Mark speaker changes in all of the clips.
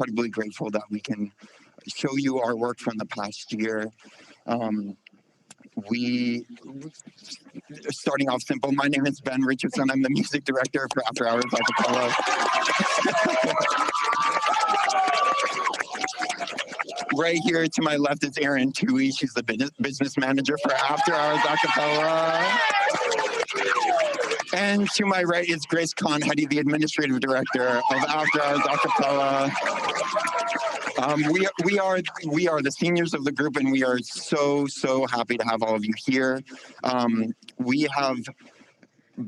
Speaker 1: incredibly grateful that we can show you our work from the past year. We, starting off simple, my name is Ben Richardson. I'm the music director for After Hours Acapella. Right here to my left is Erin Toohey. She's the business manager for After Hours Acapella. And to my right is Grace Conheady, the administrative director of After Hours Acapella. We are the seniors of the group, and we are so happy to have all of you here. We have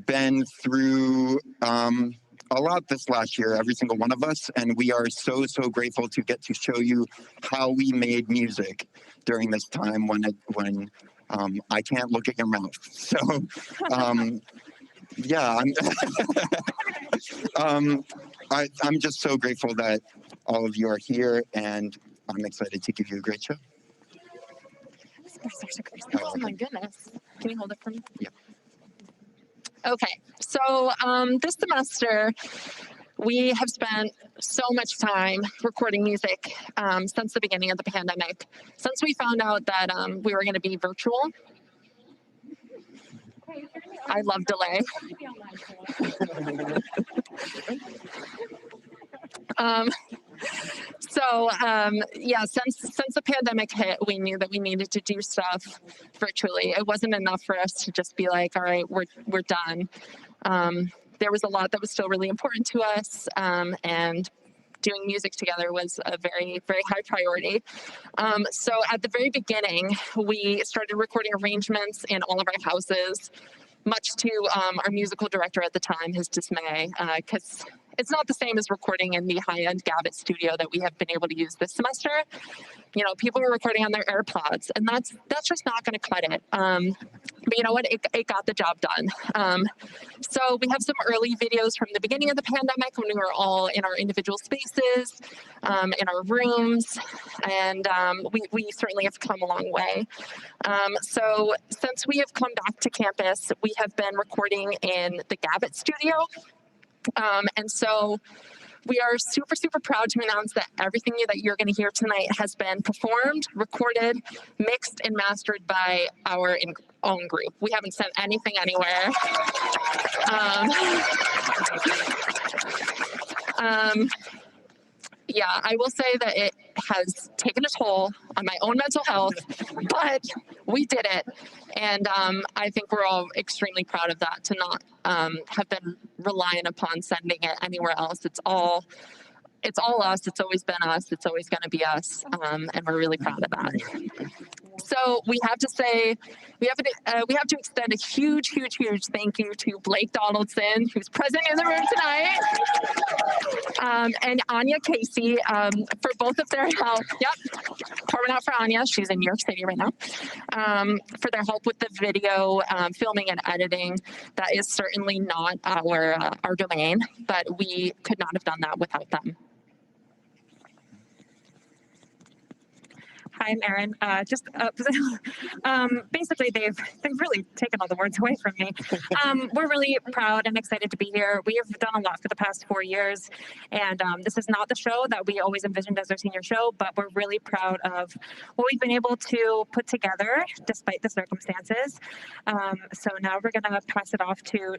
Speaker 1: been through a lot this last year, every single one of us, and we are so grateful to get to show you how we made music during this time when I can't look at your mouth. So yeah, I'm just so grateful that all of you are here, and I'm excited to give you a great show.
Speaker 2: Oh my goodness. Can you hold it for me?
Speaker 1: Yeah.
Speaker 2: Okay, so this semester, we have spent so much time recording music since the beginning of the pandemic. Since we found out that we were going to be virtual. I love delay. Yeah, since the pandemic hit, we knew that we needed to do stuff virtually. It wasn't enough for us to just be like, all right, we're done. There was a lot that was still really important to us, and doing music together was a very high priority. So at the very beginning, we started recording arrangements in all of our houses, much to our musical director at the time, his dismay, because it's not the same as recording in the high-end Gabbett studio that we have been able to use this semester. You know, people were recording on their AirPods, and that's just not going to cut it. But you know what? It got the job done. So we have some early videos from the beginning of the pandemic when we were all in our individual spaces, in our rooms, and we certainly have come a long way. So since we have come back to campus, we have been recording in the Gabbett studio. And so we are super proud to announce that everything that you're going to hear tonight has been performed, recorded, mixed, and mastered by our own group. We haven't sent anything anywhere. Yeah, I will say that it has taken a toll on my own mental health, but we did it. And I think we're all extremely proud of that, to not have been reliant upon sending it anywhere else. It's all us. It's always been us. It's always going to be us. And we're really proud of that. So we have to say, we have to extend a huge thank you to Blake Donaldson, who's present in the room tonight, and Anya Casey for both of their help. Yep, pouring out for Anya. She's in New York City right now. For their help with the video, filming and editing. That is certainly not our domain, but we could not have done that without them.
Speaker 3: Hi, I'm Erin. Basically, they've really taken all the words away from me. We're really proud and excited to be here. We have done a lot for the past 4 years, and this is not the show that we always envisioned as our senior show, but we're really proud of what we've been able to put together despite the circumstances. So now we're going to pass it off to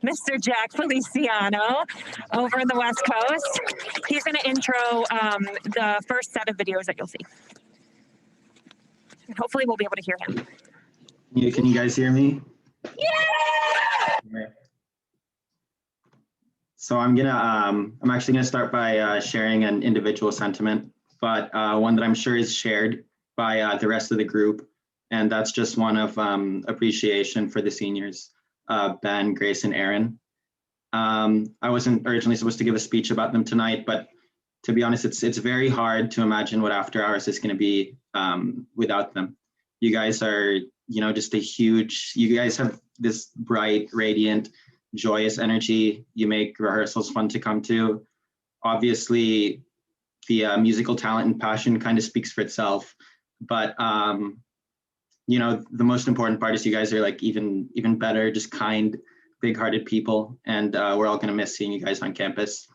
Speaker 3: Mr. Jack Feliciano over in the West Coast. He's going to intro the first set of videos that you'll see. And hopefully we'll be able to hear him.
Speaker 4: Yeah, can you guys hear me?
Speaker 3: Yeah!
Speaker 4: So I'm actually gonna start by sharing an individual sentiment, but one that I'm sure is shared by the rest of the group, and that's just one of appreciation for the seniors, Ben, Grace, and Erin. I wasn't originally supposed to give a speech about them tonight, but to be honest, it's very hard to imagine what After Hours is going to be without them. You guys are, just you guys have this bright, radiant, joyous energy. You make rehearsals fun to come to. Obviously, the musical talent and passion kind of speaks for itself. But, the most important part is you guys are like even better, just kind, big-hearted people. And we're all going to miss seeing you guys on campus.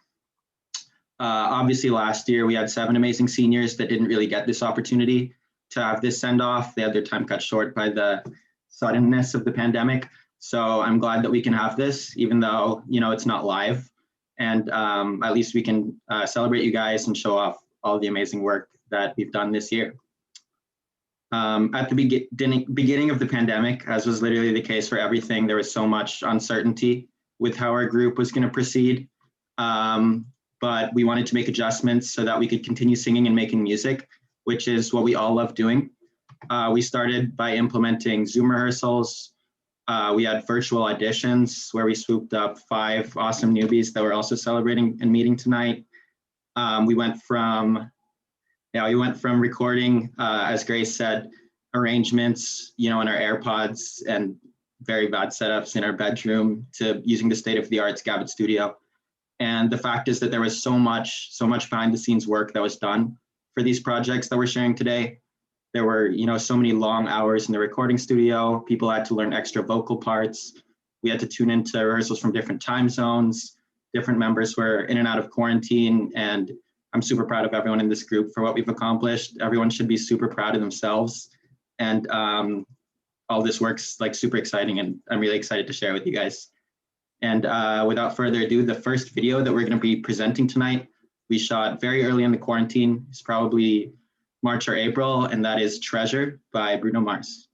Speaker 4: Obviously, last year we had 7 amazing seniors that didn't really get this opportunity to have this send off. They had their time cut short by the suddenness of the pandemic. So I'm glad that we can have this, even though, you know, it's not live. And at least we can celebrate you guys and show off all the amazing work that we've done this year. At the beginning of the pandemic, as was literally the case for everything, there was so much uncertainty with how our group was going to proceed. But we wanted to make adjustments so that we could continue singing and making music, which is what we all love doing. We started by implementing Zoom rehearsals. We had virtual auditions where we swooped up 5 awesome newbies that were also celebrating and meeting tonight. We went from recording, as Grace said, arrangements, you know, in our AirPods and very bad setups in our bedroom to using the state-of-the-art Gavit studio. And the fact is that there was so much behind the scenes work that was done for these projects that we're sharing today. There were, you know, so many long hours in the recording studio. People had to learn extra vocal parts. We had to tune into rehearsals from different time zones. Different members were in and out of quarantine. And I'm super proud of everyone in this group for what we've accomplished. Everyone should be super proud of themselves. And all this work's like super exciting, and I'm really excited to share with you guys. And without further ado, the first video that we're going to be presenting tonight, we shot very early in the quarantine. It's probably March or April, and that is Treasure by Bruno Mars.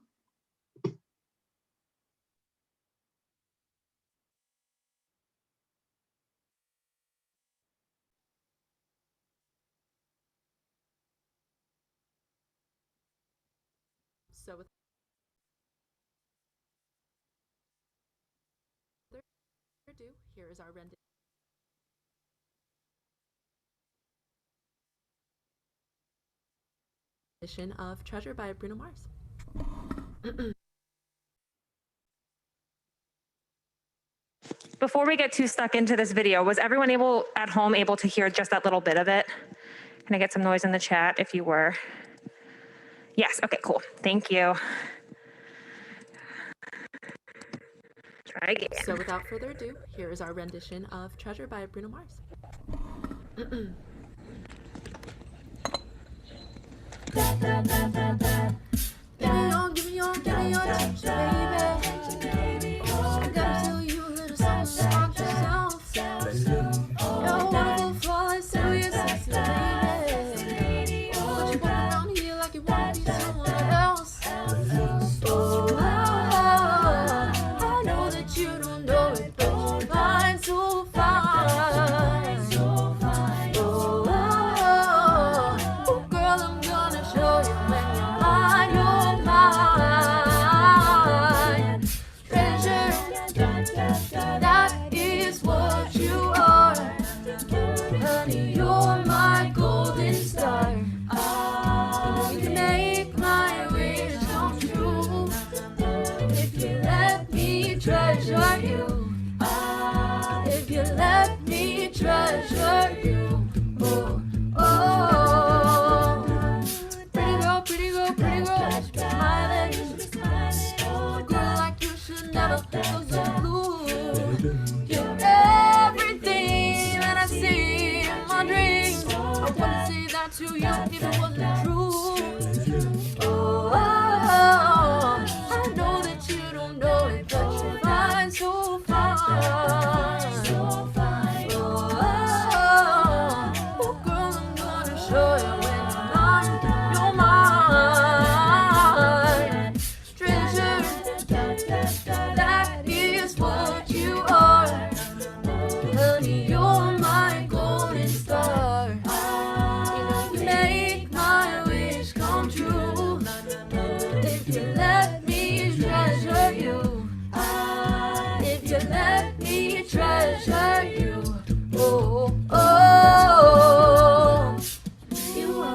Speaker 5: So with ado, here is our rendition of Treasure by Bruno Mars.
Speaker 3: Before we get too stuck into this video, was everyone at home able to hear just that little bit of it? Can I get some noise in the chat if you were? Yes, okay, cool. Thank you. Try again.
Speaker 5: So without further ado, here is our rendition of Treasure by Bruno Mars. Give me your touch, baby. I gotta tell you a little something about yourself. You're wonderful, flawless, so you're sexy, baby. But you walk around here like you wanna be someone else. Oh, I know that you don't know it, but you're fine, so fine. Oh, girl, I'm gonna show you when you're mine, you're mine. Treasure, that is what you are. Honey, you're my golden star. You can make my wish come true if you let me treasure you. If you let me treasure you. Oh, oh. Pretty girl, smiling. Girl like you should never feel so blue. You're everything that I see in my dreams. I wanna say that to you if it wasn't true. Oh, I know that you don't know it, but you're fine, so fine. Oh, girl, I'm gonna show you when you're mine. Treasure, that is what you are. Honey, you're my golden star. You make my wish come true if you let me treasure you. If you let me treasure you. Oh, oh, you are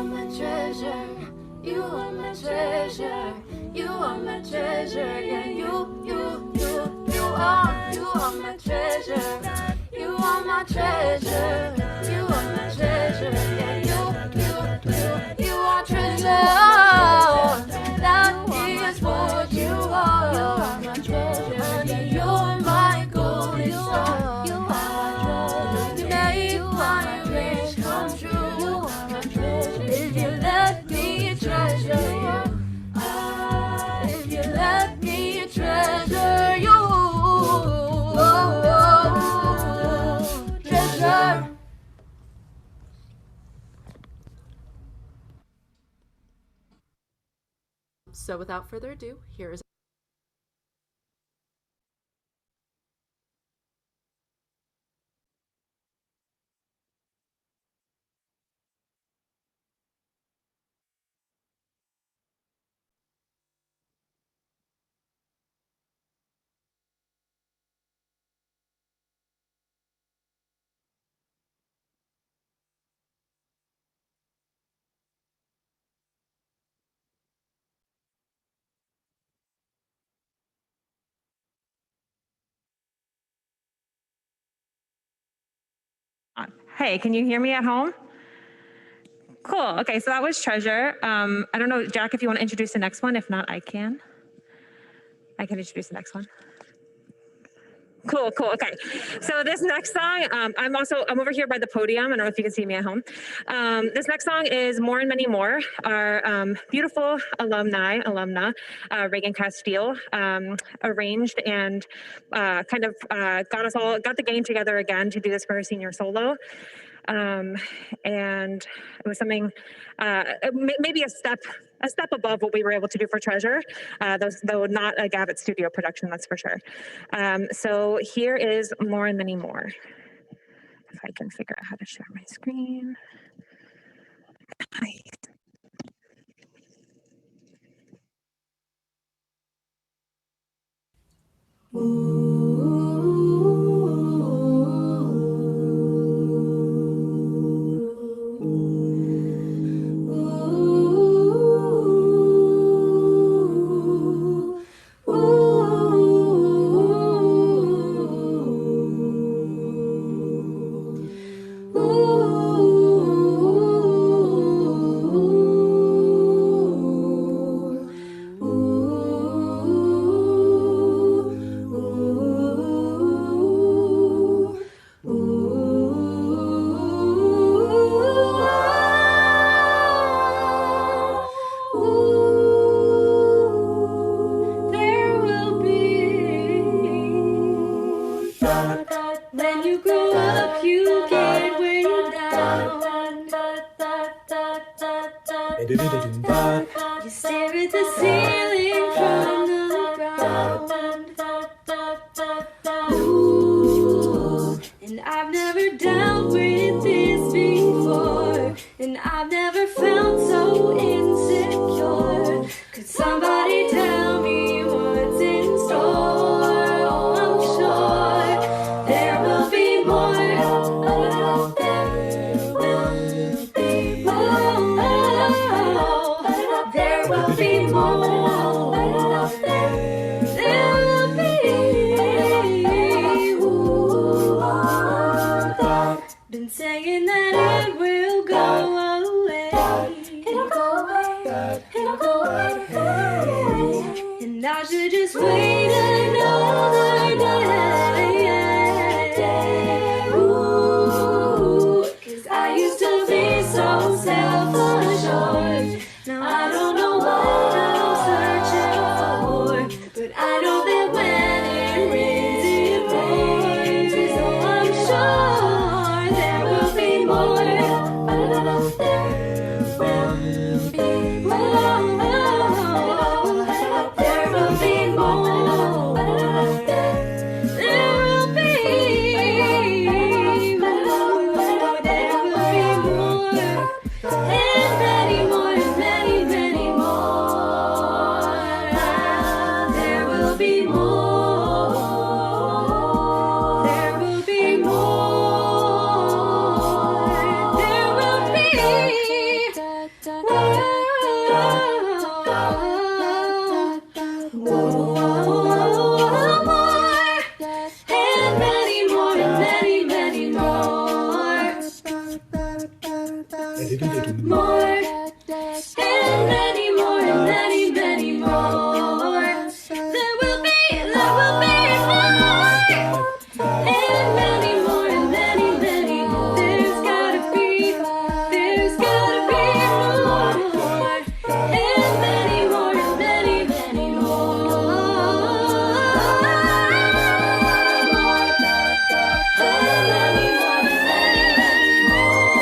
Speaker 5: So without further ado, here is
Speaker 3: Hey, can you hear me at home? Cool. Okay, so that was Treasure. I don't know, Jack, if you want to introduce the next one. If not, I can. I can introduce the next one. Cool. Okay. So this next song, I'm over here by the podium. I don't know if you can see me at home. This next song is More and Many More. Our beautiful alumna, Reagan Casteel, arranged and got the gang together again to do this for her senior solo. And it was something, maybe a step above what we were able to do for Treasure, though not a Gavitt studio production, that's for sure. So here is More and Many More. If I can figure out how to share my screen. Hi.
Speaker 5: When you grow up, you get where you're down. You stare at the ceiling from the ground. Ooh, and I've never dealt with this before, and I've never felt so insecure. Could somebody tell me what's in store? Oh, I'm sure there will be more. There will be more. There will be more. There will be. Been saying that it will go away. It'll go away. It'll go away. And I should just wait another day. Ooh, 'cause I used to be so self-assured. Now I don't know what I'm searching for, but I know that when it rains, it pours. So I'm sure there will be more. There will be more. There will be more. There will be more. There will be more. And many more, many, many more. There will be more. There will be more. There will be more. And many more, many, many more. More. And many more, many, many more. There will be more. And many more, many, many more. There's gotta be more. And many more, many, many more. And many more, many, many more.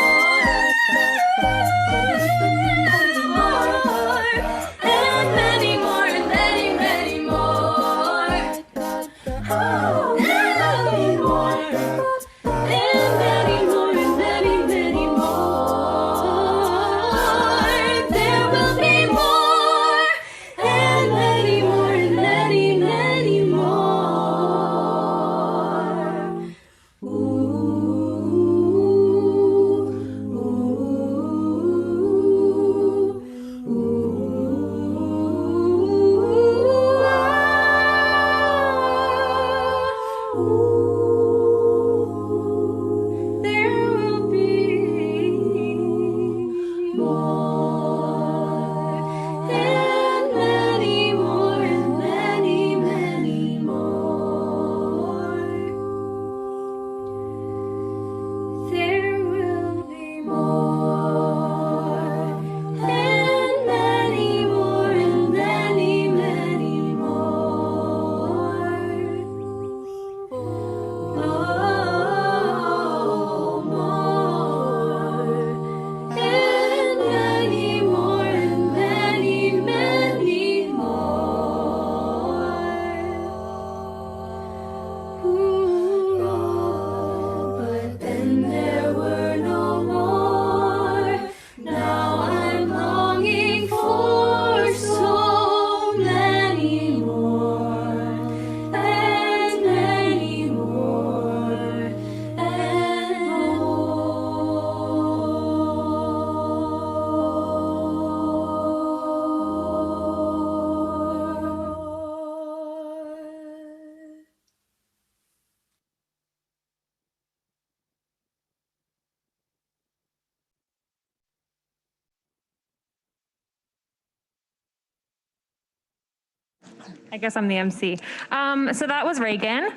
Speaker 3: I guess I'm the MC. So that was Reagan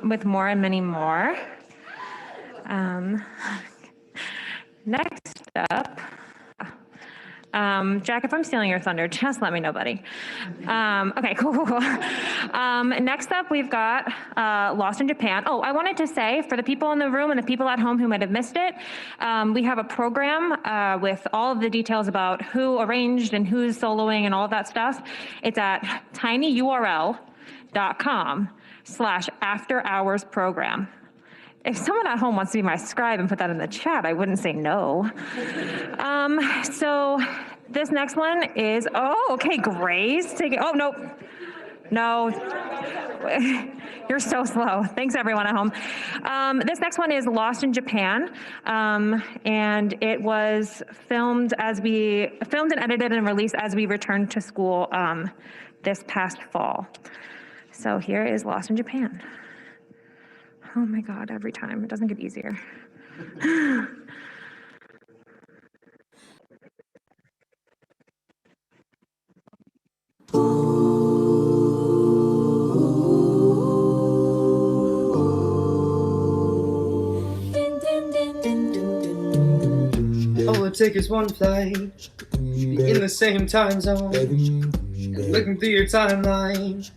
Speaker 3: with More and Many More. Next up, Jack, if I'm stealing your thunder, just let me know, buddy. Okay, cool. Next up, we've got Lost in Japan. Oh, I wanted to say, for the people in the room and the people at home who might have missed it, we have a program with all of the details about who arranged and who's soloing and all of that stuff. It's at tinyurl.com/after-hours-program. If someone at home wants to be my scribe and put that in the chat, I wouldn't say no. So this next one is, oh, okay, Grace. Oh, nope. No. You're so slow. Thanks, everyone at home. This next one is Lost in Japan. And it was filmed and edited and released as we returned to school this past fall. So here is Lost in Japan. Oh my God, every time. It doesn't get easier.
Speaker 6: All it takes is one flight, be in the same time zone, and looking through your timeline,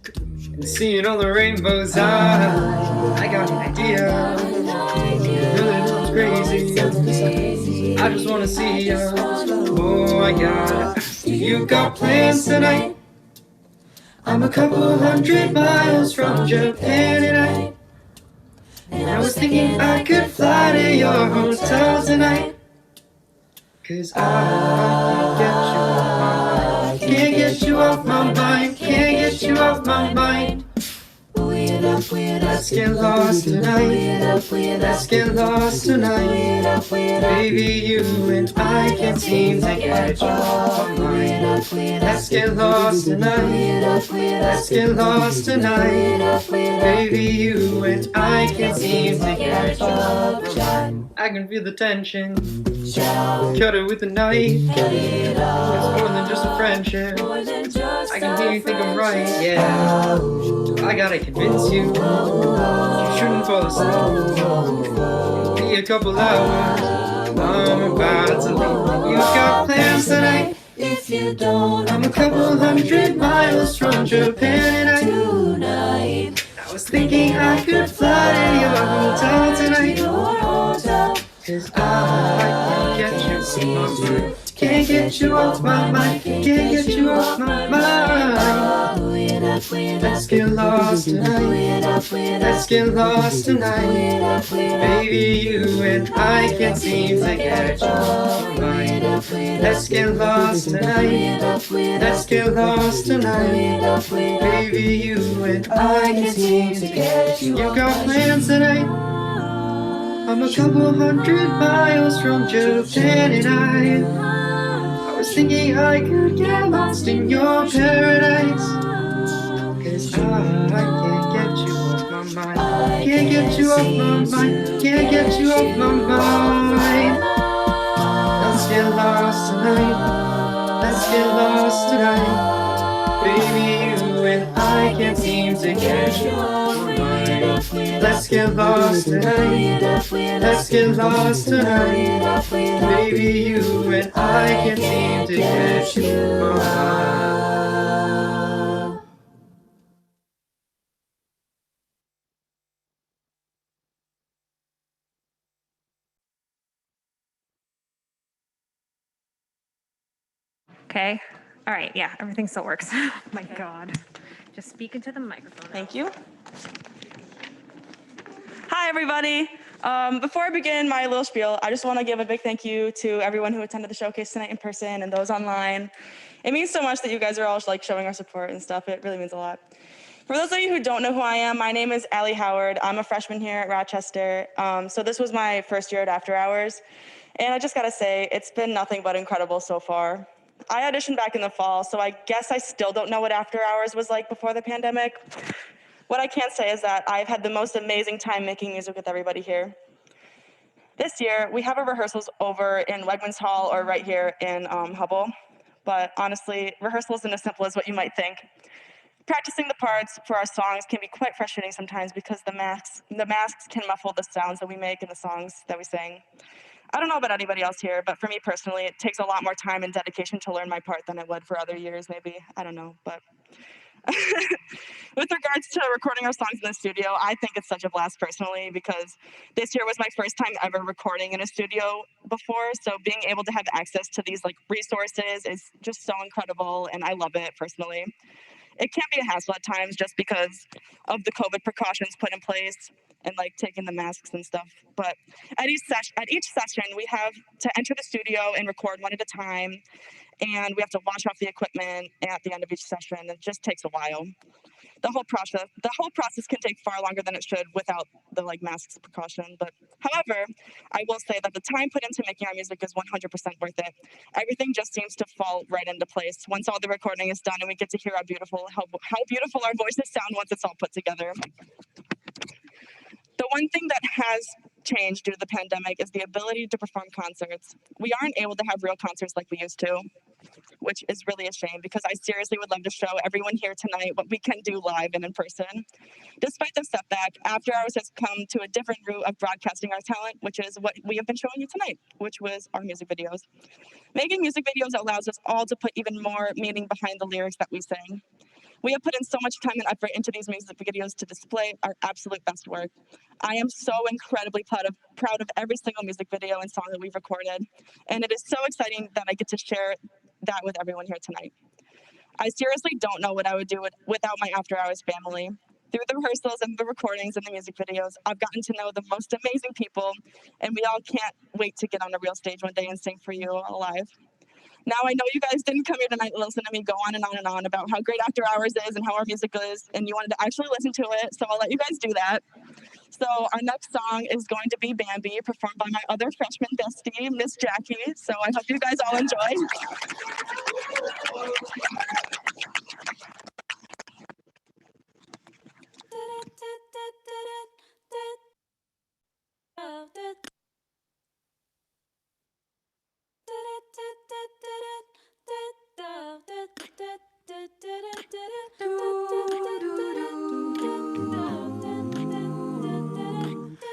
Speaker 6: and seeing all the rainbows. I got an idea, really sounds crazy, I just wanna see you, oh I got it. You got plans tonight, I'm a couple hundred miles from Japan tonight, and I was thinking I could fly to your hotel tonight. 'Cause I can't get you off my mind, can't get you off my mind. Let's get lost tonight, let's get lost tonight. Baby, you and I can't seem to get you off my mind. Let's get lost tonight, let's get lost tonight. Baby, you and I can't seem to get you off my mind. I can feel the tension, cut it with a knife. It's more than just a friendship, I can hear you think I'm right, yeah. I gotta convince you, you shouldn't fall asleep. It'll be a couple hours, I'm about to leave. You got plans tonight? If you don't, I'm a couple hundred miles from Japan tonight. I was thinking I could fly to your hotel tonight. 'Cause I can't get you off my mind, can't get you off my mind, can't get you off my mind. Let's get lost tonight, let's get lost tonight. Baby, you and I can't seem to get you off my mind. Let's get lost tonight, let's get lost tonight. Baby, you and I can't seem to get you. You got plans tonight? I'm a couple hundred miles from Japan and I was thinking I could get lost in your paradise. 'Cause I can't get you off my mind, can't get you off my mind, can't get you off my mind. Let's get lost tonight, let's get lost tonight. Baby, you and I can't seem to get you off my mind. Let's get lost tonight, let's get lost tonight. Baby, you and I can't seem to get you off my mind.
Speaker 3: Okay. All right. Yeah, everything still works. Oh my God. Just speak into the microphone.
Speaker 7: Thank you. Hi, everybody. Before I begin my little spiel, I just want to give a big thank you to everyone who attended the showcase tonight in person and those online. It means so much that you guys are all like showing our support and stuff. It really means a lot. For those of you who don't know who I am, my name is Allie Howard. I'm a freshman here at Rochester. So this was my first year at After Hours. And I just got to say, it's been nothing but incredible so far. I auditioned back in the fall, so I guess I still don't know what After Hours was like before the pandemic. What I can say is that I've had the most amazing time making music with everybody here. This year, we have our rehearsals over in Wegmans Hall or right here in Hubble. But honestly, rehearsal isn't as simple as what you might think. Practicing the parts for our songs can be quite frustrating sometimes because the masks can muffle the sounds that we make in the songs that we sing. I don't know about anybody else here, but for me personally, it takes a lot more time and dedication to learn my part than it would for other years, maybe. I don't know, but with regards to recording our songs in the studio, I think it's such a blast personally because this year was my first time ever recording in a studio before. So being able to have access to these like resources is just so incredible, and I love it personally. It can be a hassle at times just because of the COVID precautions put in place and like taking the masks and stuff. But at each session, we have to enter the studio and record one at a time, and we have to wash off the equipment at the end of each session. It just takes a while. The whole process can take far longer than it should without the like masks precaution. But however, I will say that the time put into making our music is 100% worth it. Everything just seems to fall right into place once all the recording is done and we get to hear how beautiful our voices sound once it's all put together. The one thing that has changed due to the pandemic is the ability to perform concerts. We aren't able to have real concerts like we used to, which is really a shame because I seriously would love to show everyone here tonight what we can do live and in person. Despite the setback, After Hours has come to a different route of broadcasting our talent, which is what we have been showing you tonight, which was our music videos. Making music videos allows us all to put even more meaning behind the lyrics that we sing. We have put in so much time and effort into these music videos to display our absolute best work. I am so incredibly proud of every single music video and song that we've recorded, and it is so exciting that I get to share that with everyone here tonight. I seriously don't know what I would do without my After Hours family. Through the rehearsals and the recordings and the music videos, I've gotten to know the most amazing people, and we all can't wait to get on a real stage one day and sing for you all live. Now, I know you guys didn't come here tonight to listen to me go on and on and on about how great After Hours is and how our music is, and you wanted to actually listen to it, so I'll let you guys do that. So our next song is going to be Bambi, performed by my other freshman bestie, Miss Jackie. So I hope you guys all enjoy.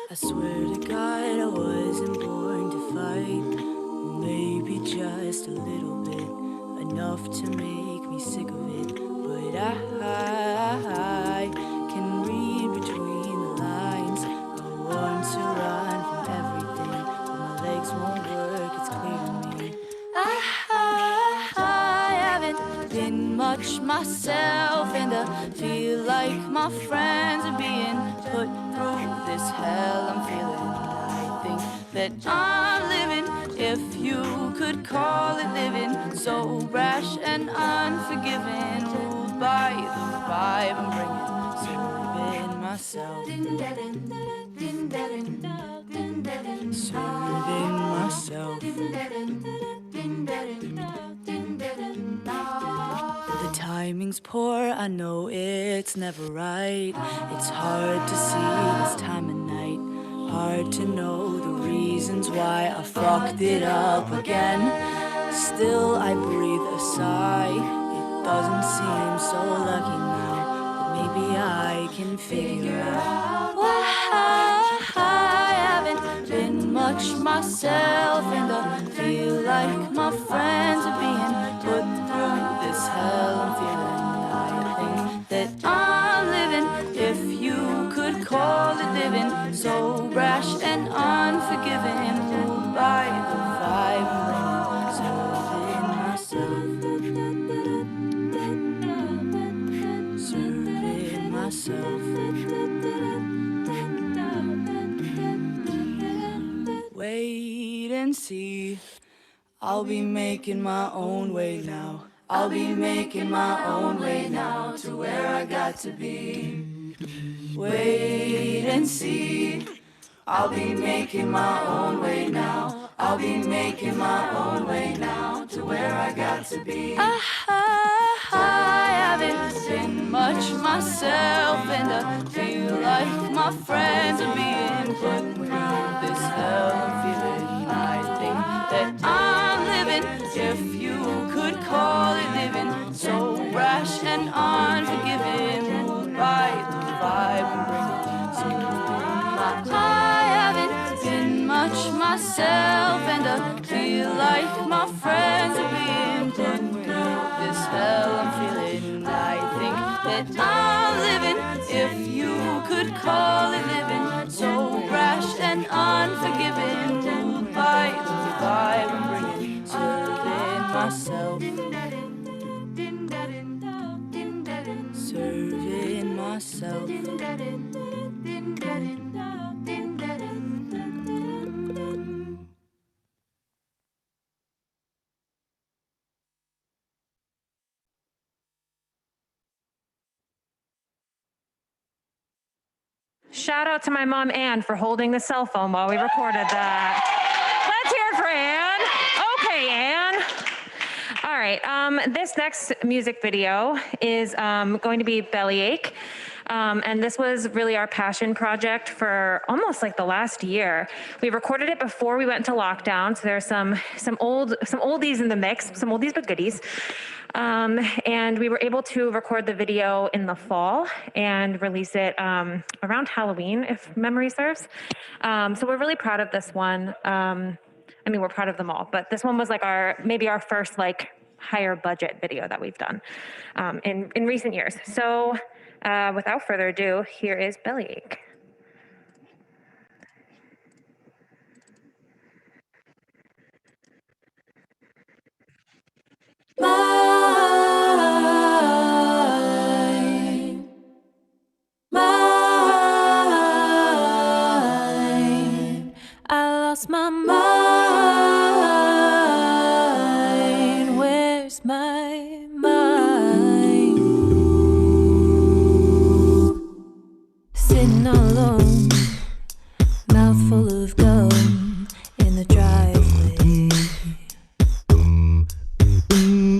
Speaker 8: I swear to God I wasn't born to fight. Maybe just a little bit, enough to make me sick of it. But I can read between the lines. I want to run from everything, but my legs won't work, it's clear to me. I haven't been much myself, and I feel like my friends are being put through this hell I'm feeling. I think that I'm living, if you could call it living, so rash and unforgiving, ruled by the vibe I'm bringing, serving myself, serving myself. The timing's poor, I know it's never right. It's hard to see this time of night, hard to know the reasons why I fucked it up again. Still I breathe a sigh, it doesn't seem so lucky now, but maybe I can figure out why I haven't been much myself, and I feel like my friends are being put through this hell I'm feeling. I think that I'm living, if you could call it living, so rash and unforgiving, ruled by the vibe I'm bringing, serving myself, wait and see. I'll be making my own way now. I'll be making my own way now to where I got to be. Wait and see. I'll be making my own way now. I'll be making my own way now to where I got to be. I haven't been much myself, and I feel like my friends are being put through this hell I'm feeling. I think that I'm living, if you could call it living, so rash and unforgiving, my friends are being convinced. This hell I'm feeling, I think that I'm living. If you could call it living, so brash and unforgiving. Goodbye, goodbye, I'm bringing serving myself. Serving myself.
Speaker 3: Shout out to my mom, Ann, for holding the cell phone while we recorded that. Let's hear it for Ann. Okay, Ann. All right, this next music video is going to be Bellyache. And this was really our passion project for almost like the last year. We recorded it before we went into lockdown, so there's some oldies in the mix, some oldies but goodies. And we were able to record the video in the fall and release it around Halloween, if memory serves. So we're really proud of this one. I mean, we're proud of them all, but this one was like maybe our first like higher budget video that we've done in recent years. So without further ado, here is Bellyache.
Speaker 5: I lost my mind. Where's my mind? Sitting all alone, mouth full of gum in the driveway.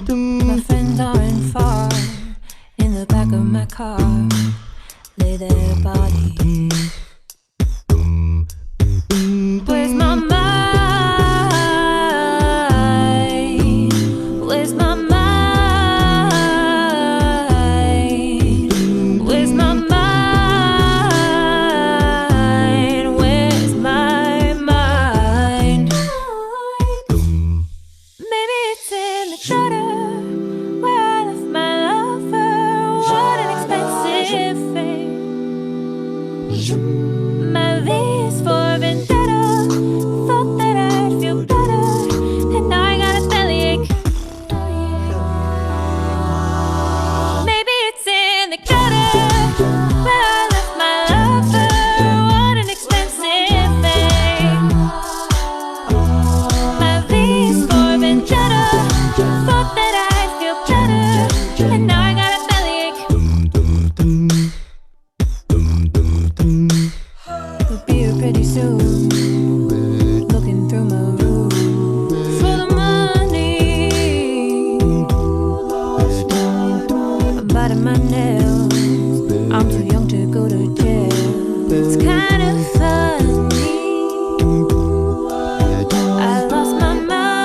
Speaker 5: My friends aren't far. In the back of my car, lay their bodies. Where's my mind? Where's my mind? Where's my mind? Where's my mind? Maybe it's in the gutter where I left my lover. What an expensive thing. My V is for vendetta. Thought that I'd feel better, and now I got a bellyache. Maybe it's in the gutter where I left my lover. What an expensive thing. My V is for vendetta. Thought that I'd feel better, and now I got a bellyache. We'll be here pretty soon. Looking through my room for the money. I'm biting my nails. I'm too young to go to jail. It's kind of funny. I lost my mind.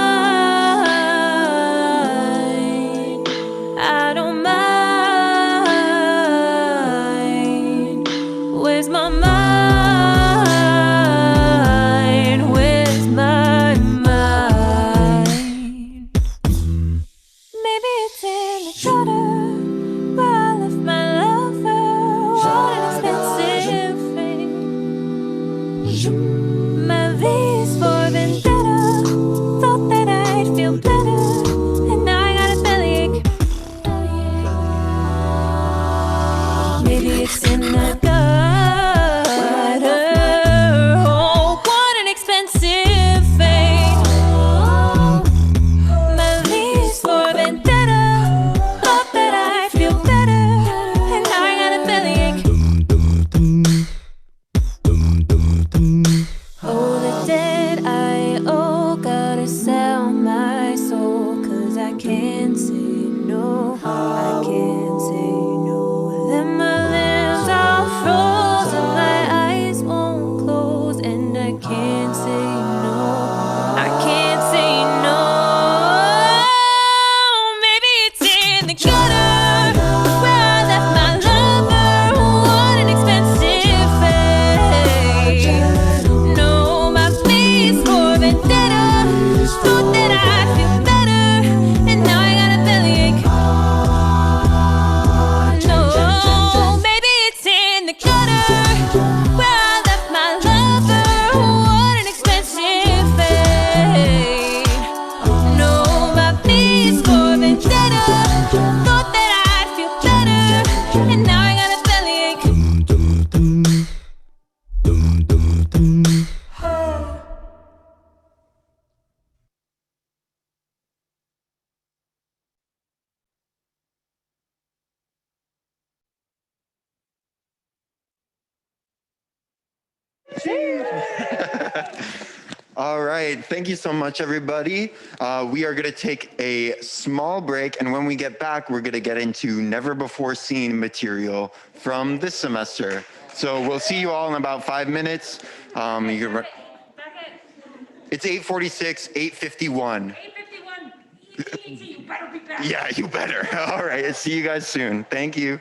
Speaker 5: I don't mind. Where's my mind? Where's my mind? Maybe it's in the gutter where I left my lover. What an expensive thing. My V is for vendetta. Thought that I'd feel better, and now I got a bellyache. Maybe it's in the gutter. Oh, what an expensive thing. My V is for vendetta. Thought that I'd feel better, and now I got a bellyache. Oh, the debt I owe, gotta sell my soul, 'cause I can't say no. I can't say no. Then my limbs are frozen, my eyes won't close, and I can't say no. I can't say no. Maybe it's in the gutter where I left my lover. What an expensive thing. No, my face for vendetta. Thought that I'd feel
Speaker 1: All right, thank you so much, everybody. We are going to take a small break, and when we get back, we're going to get into never before seen material from this semester. So we'll see you all in about 5 minutes. It's 8:46, 8:51.
Speaker 3: 8:51. You better be back.
Speaker 1: Yeah, you better. All right, see you guys soon. Thank you.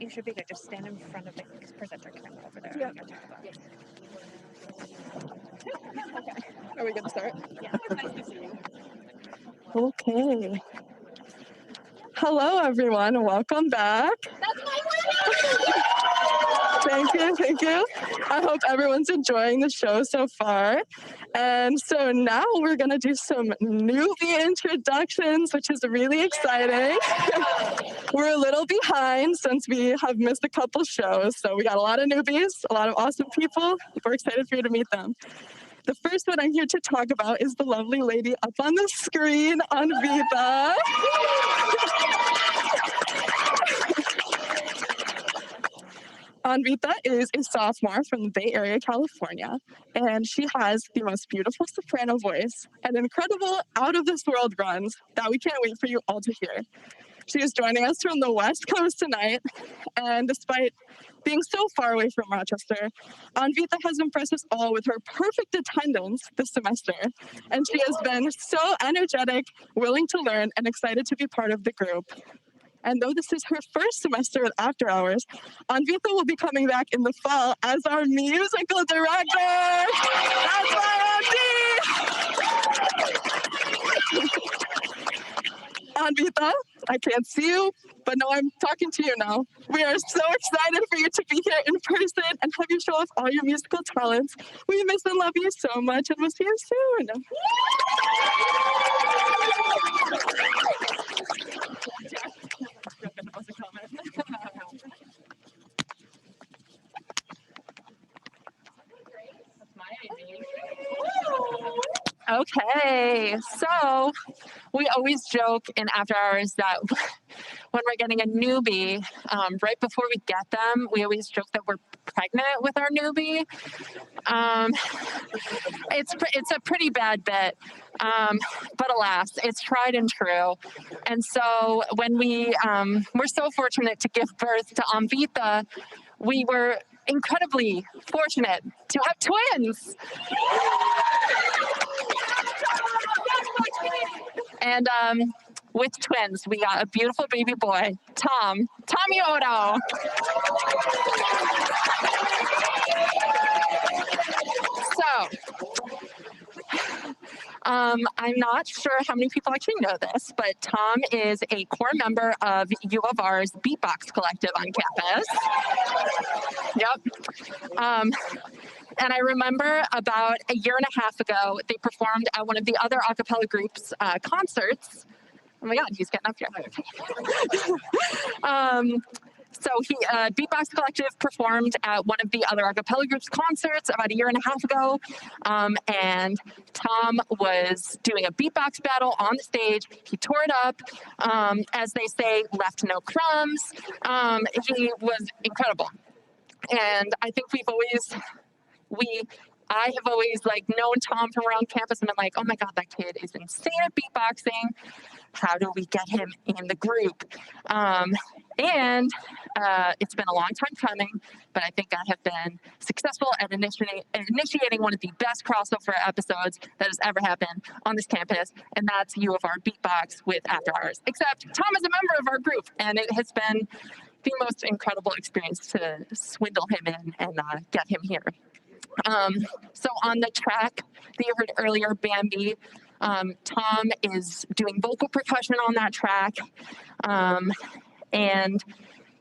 Speaker 3: You should be good. Just stand in front of the presenter camera over there.
Speaker 2: Yeah.
Speaker 3: And you'll talk about it.
Speaker 2: Are we going to start?
Speaker 3: Yeah. Nice to see you.
Speaker 2: Okay. Hello, everyone. Welcome back. Thank you. I hope everyone's enjoying the show so far. And so now we're going to do some newbie introductions, which is really exciting. We're a little behind since we have missed a couple shows. So we got a lot of newbies, a lot of awesome people. We're excited for you to meet them. The first one I'm here to talk about is the lovely lady up on the screen, Anvita. Anvita is a sophomore from the Bay Area, California, and she has the most beautiful soprano voice and incredible out-of-this-world runs that we can't wait for you all to hear. She is joining us from the West Coast tonight, and despite being so far away from Rochester, Anvita has impressed us all with her perfect attendance this semester, and she has been so energetic, willing to learn, and excited to be part of the group. And though this is her first semester with After Hours, Anvita will be coming back in the fall as our musical director. That's my Anvita, I can't see you, but no, I'm talking to you now. We are so excited for you to be here in person and have you show off all your musical talents. We miss and love you so much, and we'll see you soon. Okay, so we always joke in After Hours that when we're getting a newbie, right before we get them, we always joke that we're pregnant with our newbie. It's a pretty bad bit, but alas, it's tried and true. And so when we're so fortunate to give birth to Anvita, we were incredibly fortunate to have twins. And with twins, we got a beautiful baby boy, Tom Yodo. So, I'm not sure how many people actually know this, but Tom is a core member of U of R's Beatbox Collective on campus. Yep. And I remember about a year and a half ago, they performed at one of the other a cappella group's concerts. Oh my God, he's getting up here. So Beatbox Collective performed at one of the other a cappella group's concerts about a year and a half ago. And Tom was doing a beatbox battle on the stage. He tore it up. As they say, left no crumbs. He was incredible. And I think I have always known Tom from around campus and been like, oh my God, that kid is insane at beatboxing. How do we get him in the group? And it's been a long time coming, but I think I have been successful at initiating one of the best crossover episodes that has ever happened on this campus, and that's U of R Beatbox with After Hours. Except Tom is a member of our group, and it has been the most incredible experience to swindle him in and get him here. So on the track that you heard earlier, Bambi, Tom is doing vocal percussion on that track, and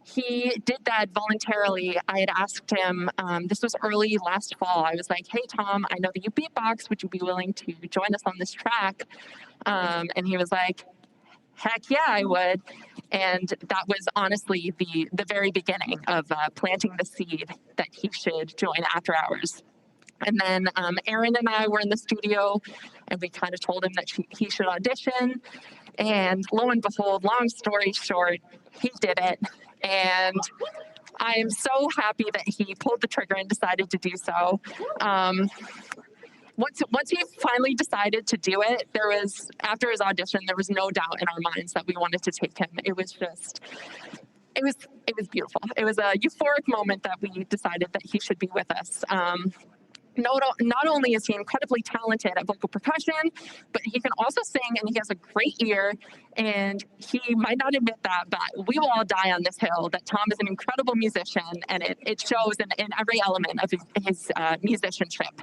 Speaker 2: he did that voluntarily. I had asked him, this was early last fall, I was like, hey Tom, I know that you beatbox, would you be willing to join us on this track? And he was like, heck yeah, I would. And that was honestly the very beginning of planting the seed that he should join After Hours. And then Erin and I were in the studio, and we kind of told him that he should audition. And lo and behold, long story short, he did it. And I am so happy that he pulled the trigger and decided to do so. Once he finally decided to do it, after his audition, there was no doubt in our minds that we wanted to take him. It was beautiful. It was a euphoric moment that we decided that he should be with us. not only is he incredibly talented at vocal percussion, but he can also sing and he has a great ear. And he might not admit that, but we will all die on this hill that Tom is an incredible musician, and it shows in every element of his musicianship.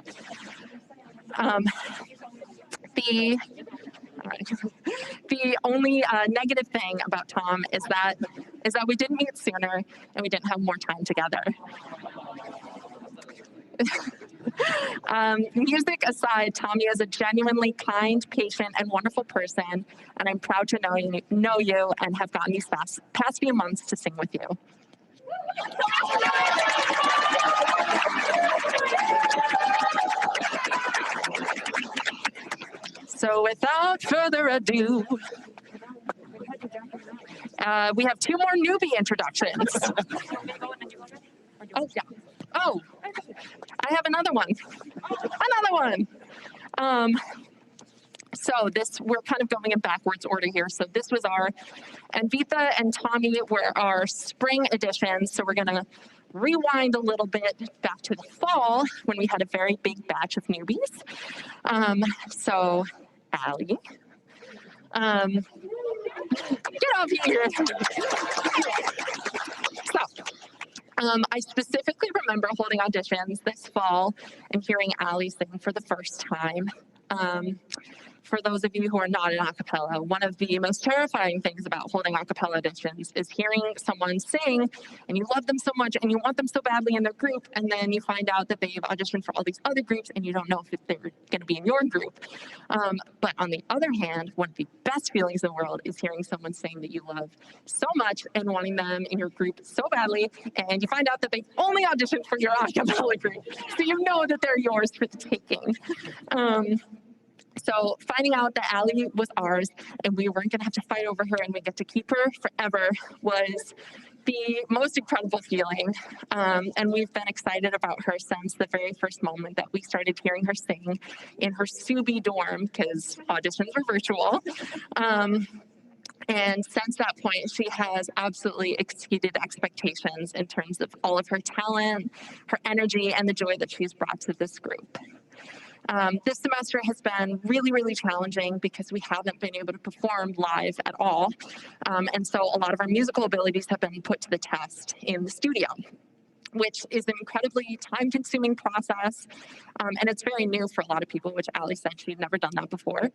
Speaker 2: The only negative thing about Tom is that we didn't meet sooner and we didn't have more time together. Music aside, Tommy is a genuinely kind, patient, and wonderful person, and I'm proud to know you and have gotten these past few months to sing with you. So without further ado, we have 2 more newbie introductions. Oh, yeah. Oh, I have another one. So we're kind of going in backwards order here. So this was and Vita and Tommy were our spring editions. So we're gonna rewind a little bit back to the fall when we had a very big batch of newbies. So Allie, get off here. I specifically remember holding auditions this fall and hearing Allie sing for the first time. For those of you who are not in a cappella, one of the most terrifying things about holding a cappella auditions is hearing someone sing and you love them so much and you want them so badly in their group, and then you find out that they've auditioned for all these other groups and you don't know if they're going to be in your group. But on the other hand, one of the best feelings in the world is hearing someone sing that you love so much and wanting them in your group so badly, and you find out that they've only auditioned for your a cappella group, so you know that they're yours for the taking. So finding out that Allie was ours and we weren't going to have to fight over her and we get to keep her forever was the most incredible feeling. And we've been excited about her since the very first moment that we started hearing her sing in her Subi dorm, because auditions were virtual. And since that point, she has absolutely exceeded expectations in terms of all of her talent, her energy, and the joy that she's brought to this group. This semester has been really, really challenging because we haven't been able to perform live at all. And so a lot of our musical abilities have been put to the test in the studio, which is an incredibly time-consuming process. And it's very new for a lot of people, which Allie said she'd never done that before.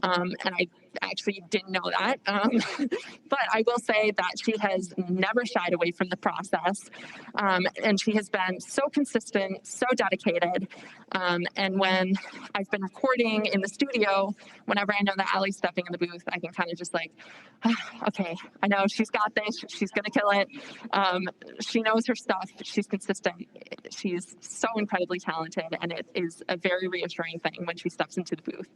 Speaker 2: And I actually didn't know that. But I will say that she has never shied away from the process. And she has been so consistent, so dedicated. And when I've been recording in the studio, whenever I know that Allie's stepping in the booth, I can kind of just like, okay, I know she's got this, she's gonna kill it. She knows her stuff, she's consistent, she's so incredibly talented, and it is a very reassuring thing when she steps into the booth.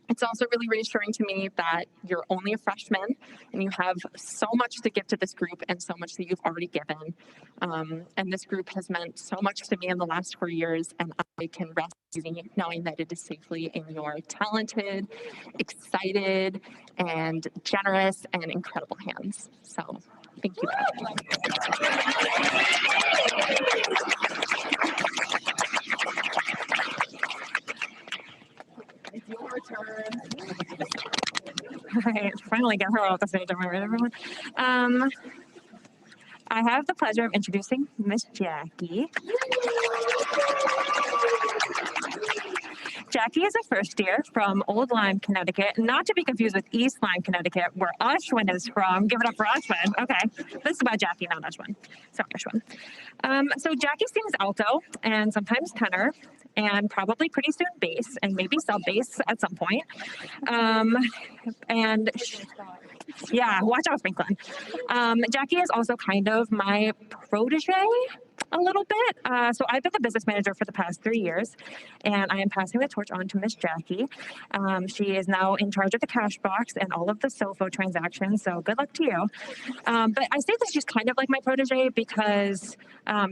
Speaker 2: It's also really reassuring to me that you're only a freshman and you have so much to give to this group and so much that you've already given. And this group has meant so much to me in the last 4 years, and I can rest easy knowing that it is safely in your talented, excited, and generous and incredible hands. So thank you. It's your turn.
Speaker 3: All right, finally get her off the stage. Am I right, everyone? I have the pleasure of introducing Miss Jackie. Jackie is a first year from Old Lyme, Connecticut, not to be confused with East Lyme, Connecticut, where Ashwin is from. Give it up for Ashwin. Okay, this is about Jackie, not Ashwin. Sorry, Ashwin. So Jackie sings alto and sometimes tenor, and probably pretty soon bass and maybe sub bass at some point. Yeah, watch out, Franklin. Jackie is also kind of my protege a little bit. So I've been the business manager for the past 3 years, and I am passing the torch on to Miss Jackie. She is now in charge of the cash box and all of the SOFO transactions, so good luck to you. But I say that she's kind of like my protege because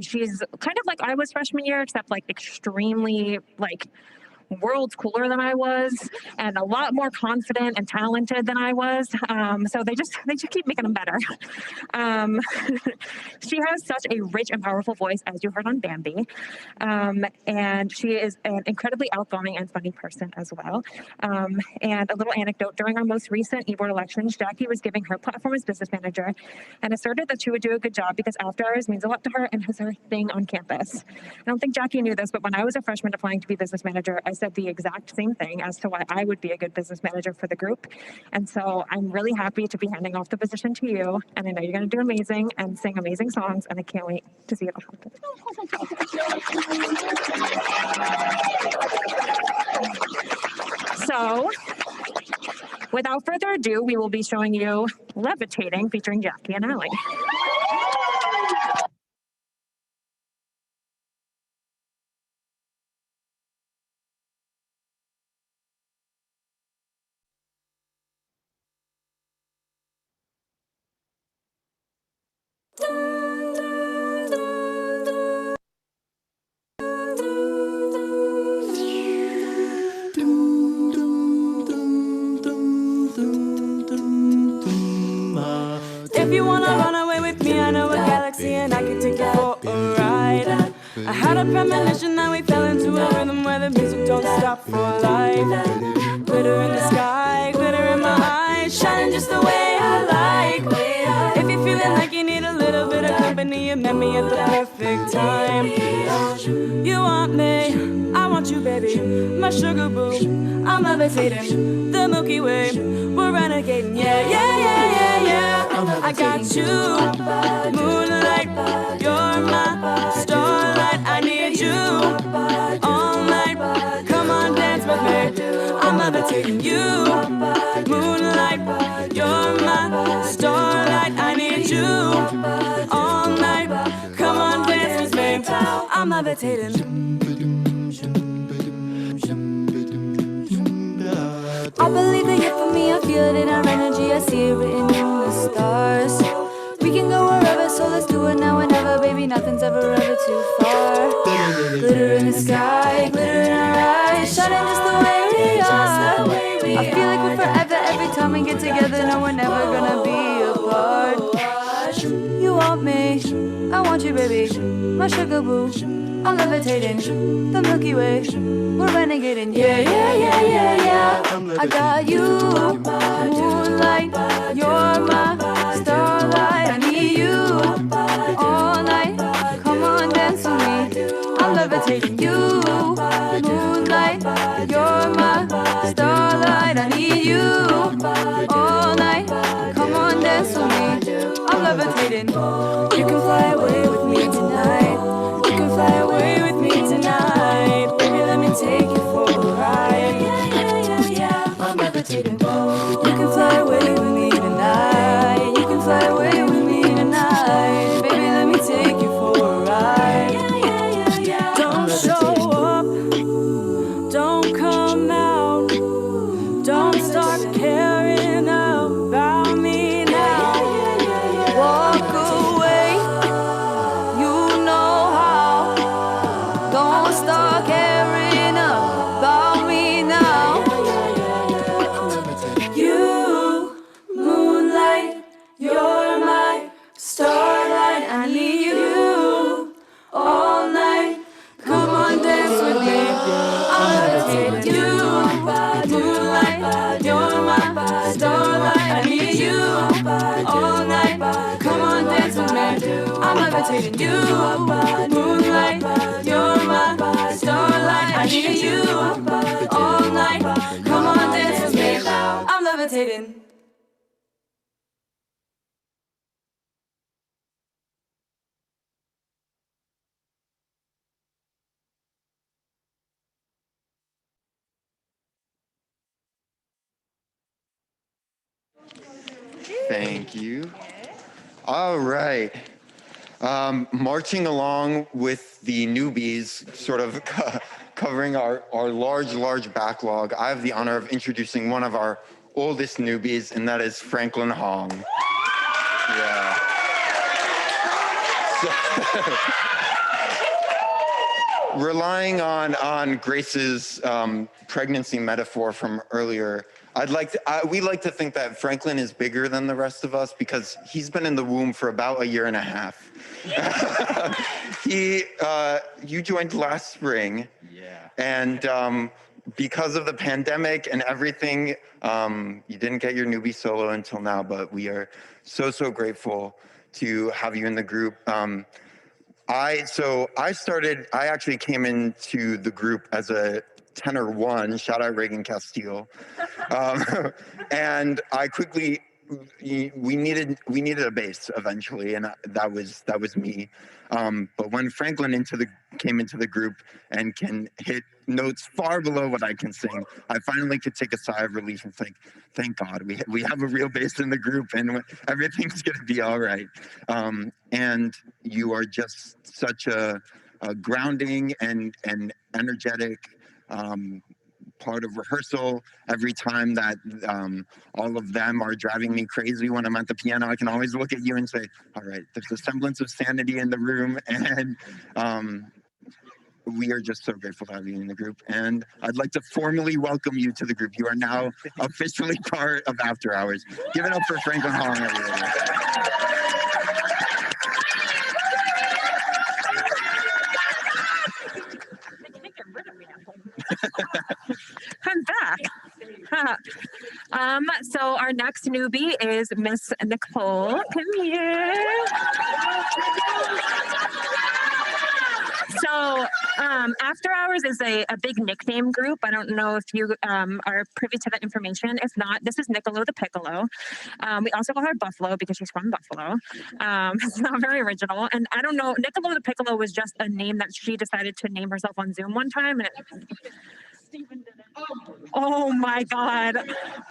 Speaker 3: she's kind of like I was freshman year, except like extremely like worlds cooler than I was and a lot more confident and talented than I was. So they just keep making them better. She has such a rich and powerful voice, as you heard on Bambi. And she is an incredibly outgoing and funny person as well. And a little anecdote, during our most recent e-board elections, Jackie was giving her platform as business manager and asserted that she would do a good job because after hours means a lot to her and is her thing on campus. I don't think Jackie knew this, but when I was a freshman applying to be business manager, I said the exact same thing as to why I would be a good business manager for the group. And so I'm really happy to be handing off the position to you. And I know you're going to do amazing and sing amazing songs, and I can't wait to see it all happen. So, without further ado, we will be showing you Levitating featuring Jackie and Allie.
Speaker 8: If you wanna run away with me, I know a galaxy and I can take you for a ride. I had a premonition that we fell into a rhythm where the music don't stop for life. Glitter in the sky, glitter in my eyes, shining just the way I like. If you're feeling like you need a little bit of company, you met me at the perfect time. You want me, I want you, baby, my sugar boo. I'm levitating, the Milky Way, we're renegading, yeah, yeah, yeah, yeah, yeah. I got you, moonlight, you're my starlight. I need you all night. Come on, dance with me. I'm levitating you, moonlight, you're my starlight. I need you all night. Come on, dance with me. I'm levitating. I believe that you're for me, I feel it in our energy, I see it written in the stars. We can go wherever, so let's do it now and never, baby, nothing's ever too far. Glitter in the sky, glitter in our eyes, shining just the way we are. I feel like we're forever every time we get together, no, we're never gonna be apart. You want me, I want you, baby, my sugar boo. I'm levitating, the Milky Way, we're renegading, yeah, yeah, yeah, yeah, yeah. I got you, moonlight, you're my starlight. I need you all night, come on, dance with me. I'm levitating you, moonlight, you're my starlight. I need you all night, come on, dance with me. I'm levitating, you can fly away with me tonight. Fly away with me tonight, baby, let me take you for a ride. Yeah, yeah, yeah, yeah, I'm levitating. You can fly away with me tonight. You can fly away with me tonight, baby, let me take you for a ride. Yeah, yeah, yeah, yeah. Don't show up, don't come out, don't start caring about me now. Walk away, you know how. Don't start caring about me now. You, moonlight, you're my starlight. I need you all night. Come on, dance with me. I'm levitating. You, moonlight, you're my starlight. I need you all night. Come on, dance with me. I'm levitating. You, moonlight, you're my starlight. I need you all night. Come on, dance with me. I'm levitating.
Speaker 1: Thank you. All right. Marching along with the newbies, sort of covering our large backlog, I have the honor of introducing one of our oldest newbies, and that is Franklin Hong. Yeah. relying on Grace's pregnancy metaphor from earlier, we like to think that Franklin is bigger than the rest of us because he's been in the womb for about a year and a half. You joined last spring.
Speaker 9: Yeah.
Speaker 1: And because of the pandemic and everything, you didn't get your newbie solo until now, but we are so, so grateful to have you in the group. I actually came into the group as a tenor one, shout out Reagan Casteel. And I quickly, we needed a bass eventually, and that was me. But when Franklin came into the group and can hit notes far below what I can sing, I finally could take a sigh of relief and think, thank God, we have a real bass in the group and everything's gonna be all right. And you are just such a grounding and energetic part of rehearsal. Every time that all of them are driving me crazy when I'm at the piano, I can always look at you and say, all right, there's a semblance of sanity in the room. And we are just so grateful to have you in the group. And I'd like to formally welcome you to the group. You are now officially part of After Hours. Give it up for Franklin Hong, everybody.
Speaker 3: I'm back. So our next newbie is Miss Nicole. Come here. So After Hours is a big nickname group. I don't know if you are privy to that information. If not, this is Nicolo the Piccolo. We also call her Buffalo because she's from Buffalo. It's not very original. And I don't know, Nicolo the Piccolo was just a name that she decided to name herself on Zoom one time. And oh my God.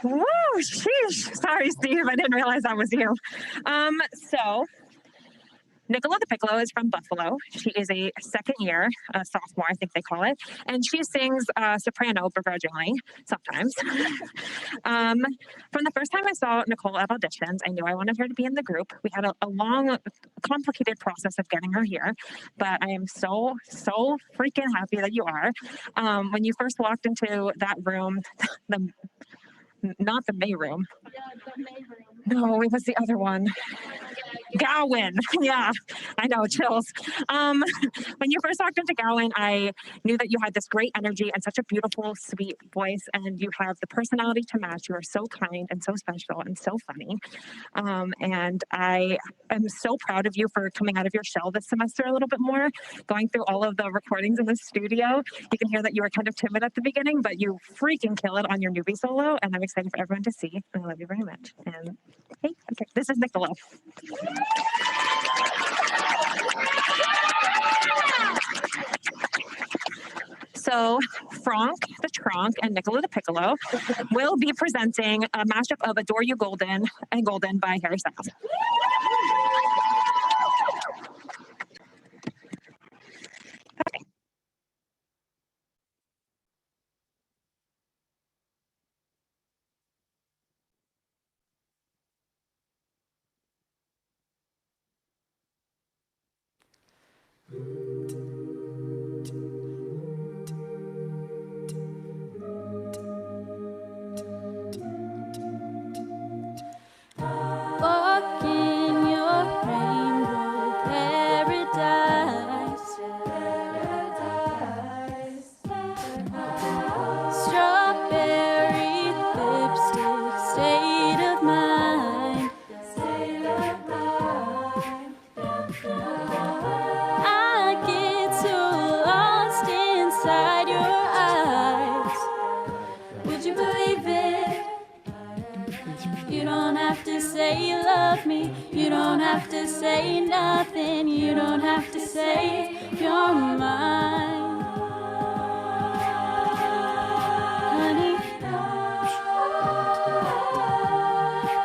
Speaker 3: Woo, sheesh. Sorry, Steve. I didn't realize that was you. So Nicole the Piccolo is from Buffalo. She is a second year, sophomore, I think they call it. And she sings soprano begrudgingly, sometimes. From the first time I saw Nicole at auditions, I knew I wanted her to be in the group. We had a long, complicated process of getting her here, but I am so, so freaking happy that you are. When you first walked into that room, not the May room.
Speaker 10: Yeah, the May room.
Speaker 3: No, it was the other one. Gowan. Yeah, I know, chills. When you first walked into Gowan, I knew that you had this great energy and such a beautiful, sweet voice, and you have the personality to match. You are so kind and so special and so funny. And I am so proud of you for coming out of your shell this semester a little bit more, going through all of the recordings in the studio. You can hear that you were kind of timid at the beginning, but you freaking kill it on your newbie solo, and I'm excited for everyone to see. I love you very much. And hey, okay, this is Nicolo. So Frank the Trunk and Nicolo the Piccolo will be presenting a mashup of Adore You Golden and Golden by Harry Styles. Okay.
Speaker 5: Walk in your rainbow paradise. Strawberry lipstick, state of mind. I get so lost inside your eyes. Would you believe it? You don't have to say you love me. You don't have to say nothing. You don't have to say you're mine. Honey,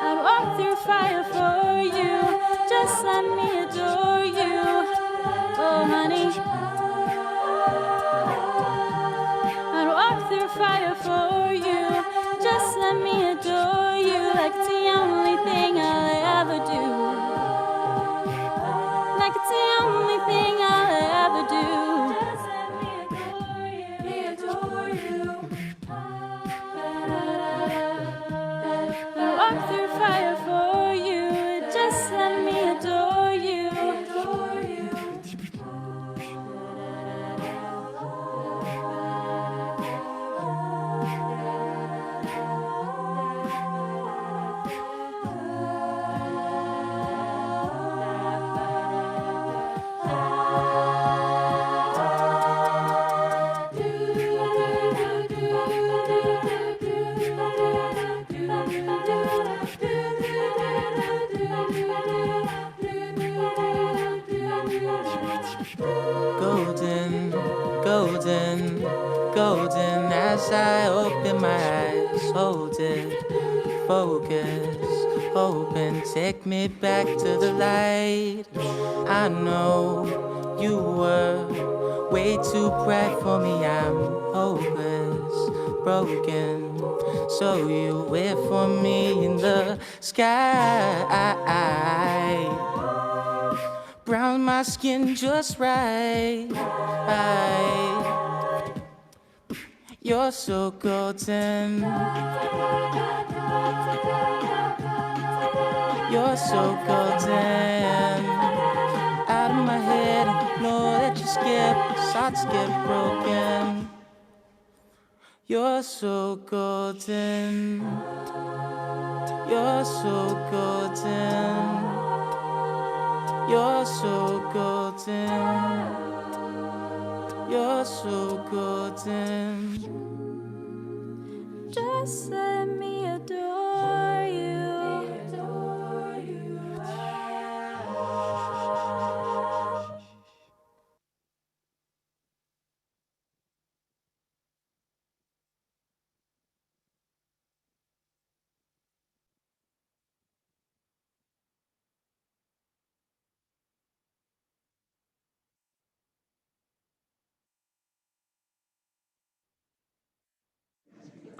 Speaker 5: I'd walk through fire for you. Just let me adore you. Oh, honey, I'd walk through fire for you. Just let me adore you. Like it's the only thing I'll ever do. Like it's the only thing I'll ever do.
Speaker 6: as I open my eyes, hold it, focus, hoping, take me back to the light. I know you were way too bright for me, I'm hopeless, broken, so you wait for me in the sky. Brown my skin just right. You're so golden. You're so golden. Out of my head, know that you're scared, shots get broken. You're so golden. You're so golden. You're so golden. You're so golden.
Speaker 5: Just let me adore you.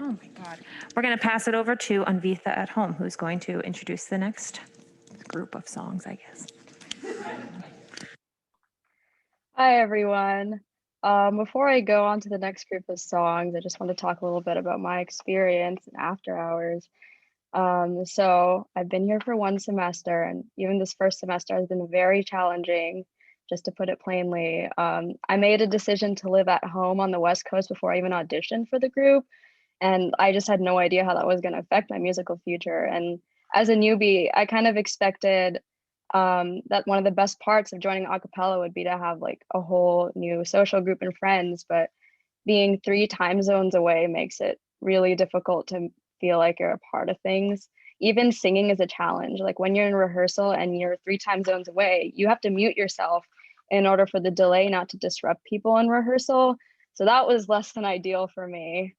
Speaker 3: Oh my God. We're going to pass it over to Anvitha at home, who's going to introduce the next group of songs, I guess.
Speaker 9: Hi, everyone. Before I go on to the next group of songs, I just want to talk a little bit about my experience in After Hours. So I've been here for 1 semester, and even this first semester has been very challenging, just to put it plainly. I made a decision to live at home on the West Coast before I even auditioned for the group, and I just had no idea how that was going to affect my musical future. And as a newbie, I kind of expected that one of the best parts of joining a cappella would be to have like a whole new social group and friends, but being 3 time zones away makes it really difficult to feel like you're a part of things. Even singing is a challenge. Like when you're in rehearsal and you're 3 time zones away, you have to mute yourself in order for the delay not to disrupt people in rehearsal. So that was less than ideal for me.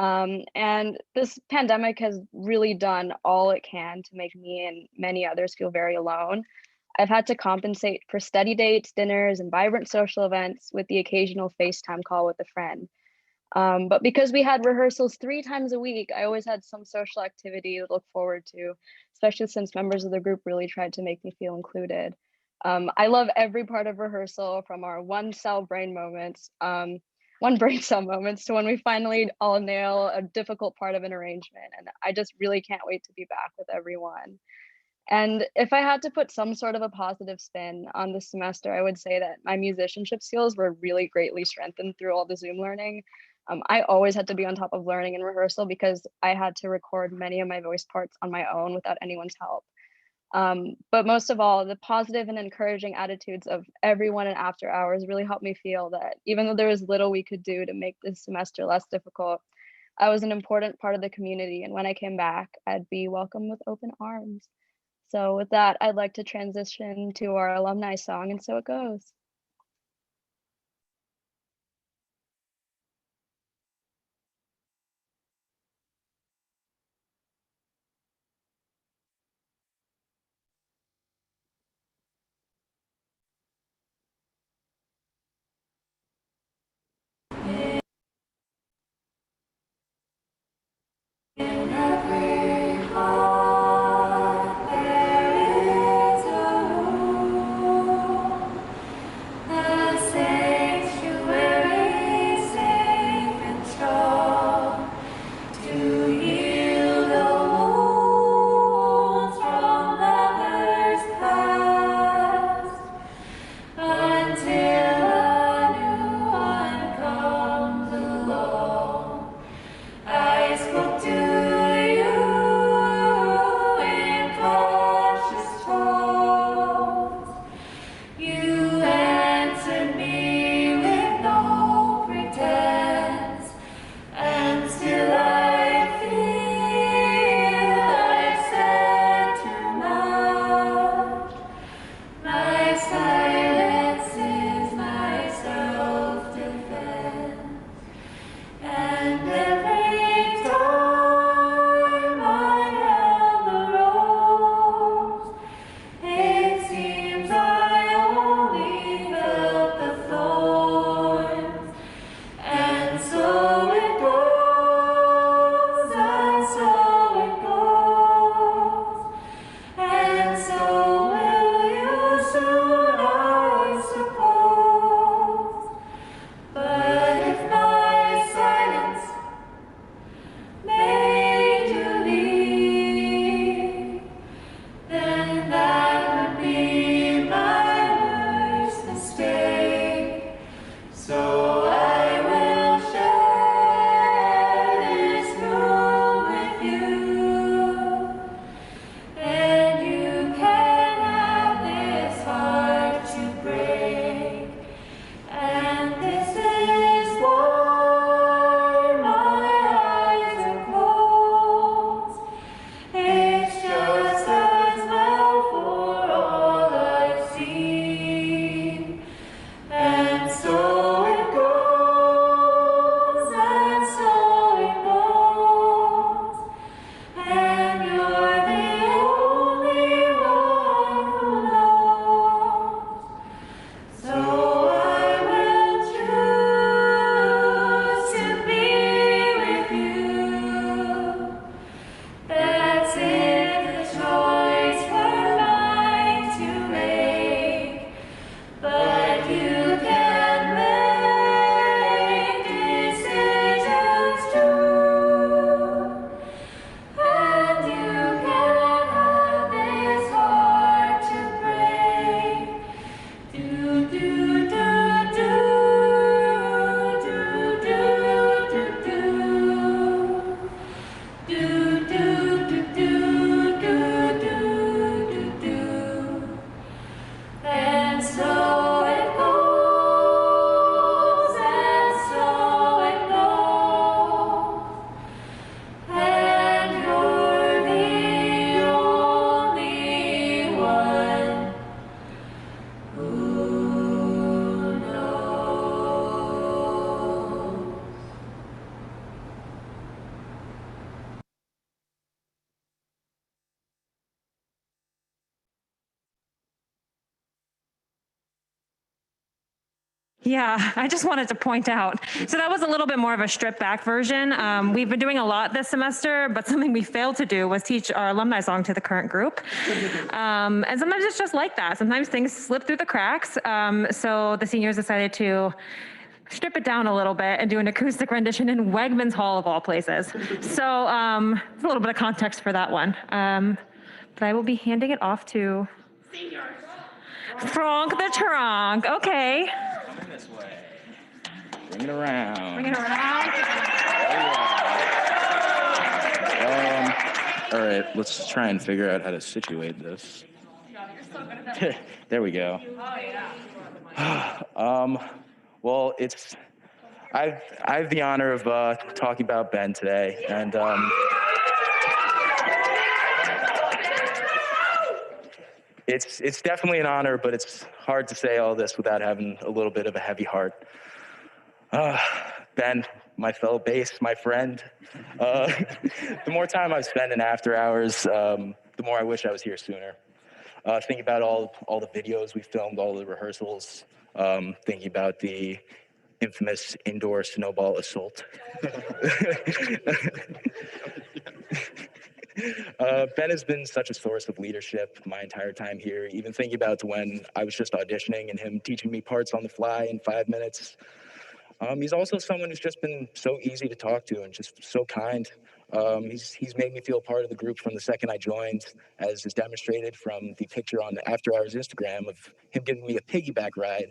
Speaker 9: And this pandemic has really done all it can to make me and many others feel very alone. I've had to compensate for study dates, dinners, and vibrant social events with the occasional FaceTime call with a friend. But because we had rehearsals 3 times a week, I always had some social activity to look forward to, especially since members of the group really tried to make me feel included. I love every part of rehearsal, from our one brain cell moments to when we finally all nail a difficult part of an arrangement. And I just really can't wait to be back with everyone. And if I had to put some sort of a positive spin on this semester, I would say that my musicianship skills were really greatly strengthened through all the Zoom learning. I always had to be on top of learning in rehearsal because I had to record many of my voice parts on my own without anyone's help. But most of all, the positive and encouraging attitudes of everyone in After Hours really helped me feel that even though there was little we could do to make this semester less difficult, I was an important part of the community. And when I came back, I'd be welcomed with open arms. So with that, I'd like to transition to our alumni song, And So It Goes.
Speaker 3: Yeah, I just wanted to point out. So that was a little bit more of a stripped back version. We've been doing a lot this semester, but something we failed to do was teach our alumni song to the current group. And sometimes it's just like that. Sometimes things slip through the cracks. So the seniors decided to strip it down a little bit and do an acoustic rendition in Wegmans Hall of all places. So a little bit of context for that one. But I will be handing it off to Frank the Trunk. Okay.
Speaker 10: This way. Bring it around.
Speaker 3: Bring it around.
Speaker 10: All right, let's try and figure out how to situate this. There we go. Well, I have the honor of talking about Ben today, and it's definitely an honor, but it's hard to say all this without having a little bit of a heavy heart. Ben, my fellow bass, my friend, the more time I've spent in after hours, the more I wish I was here sooner. Thinking about all the videos we filmed, all the rehearsals, thinking about the infamous indoor snowball assault. Ben has been such a source of leadership my entire time here, even thinking about when I was just auditioning and him teaching me parts on the fly in 5 minutes. He's also someone who's just been so easy to talk to and just so kind. He's made me feel part of the group from the second I joined, as is demonstrated from the picture on the After Hours Instagram of him giving me a piggyback ride,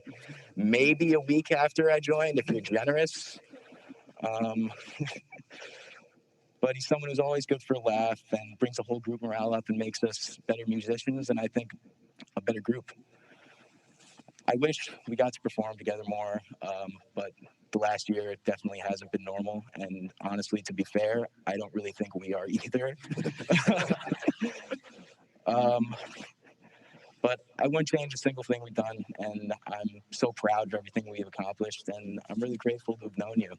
Speaker 10: maybe a week after I joined, if you're generous. But he's someone who's always good for a laugh and brings the whole group morale up and makes us better musicians, and I think a better group. I wish we got to perform together more, but the last year it definitely hasn't been normal, and honestly, to be fair, I don't really think we are either. But I wouldn't change a single thing we've done, and I'm so proud of everything we've accomplished, and I'm really grateful to have known you.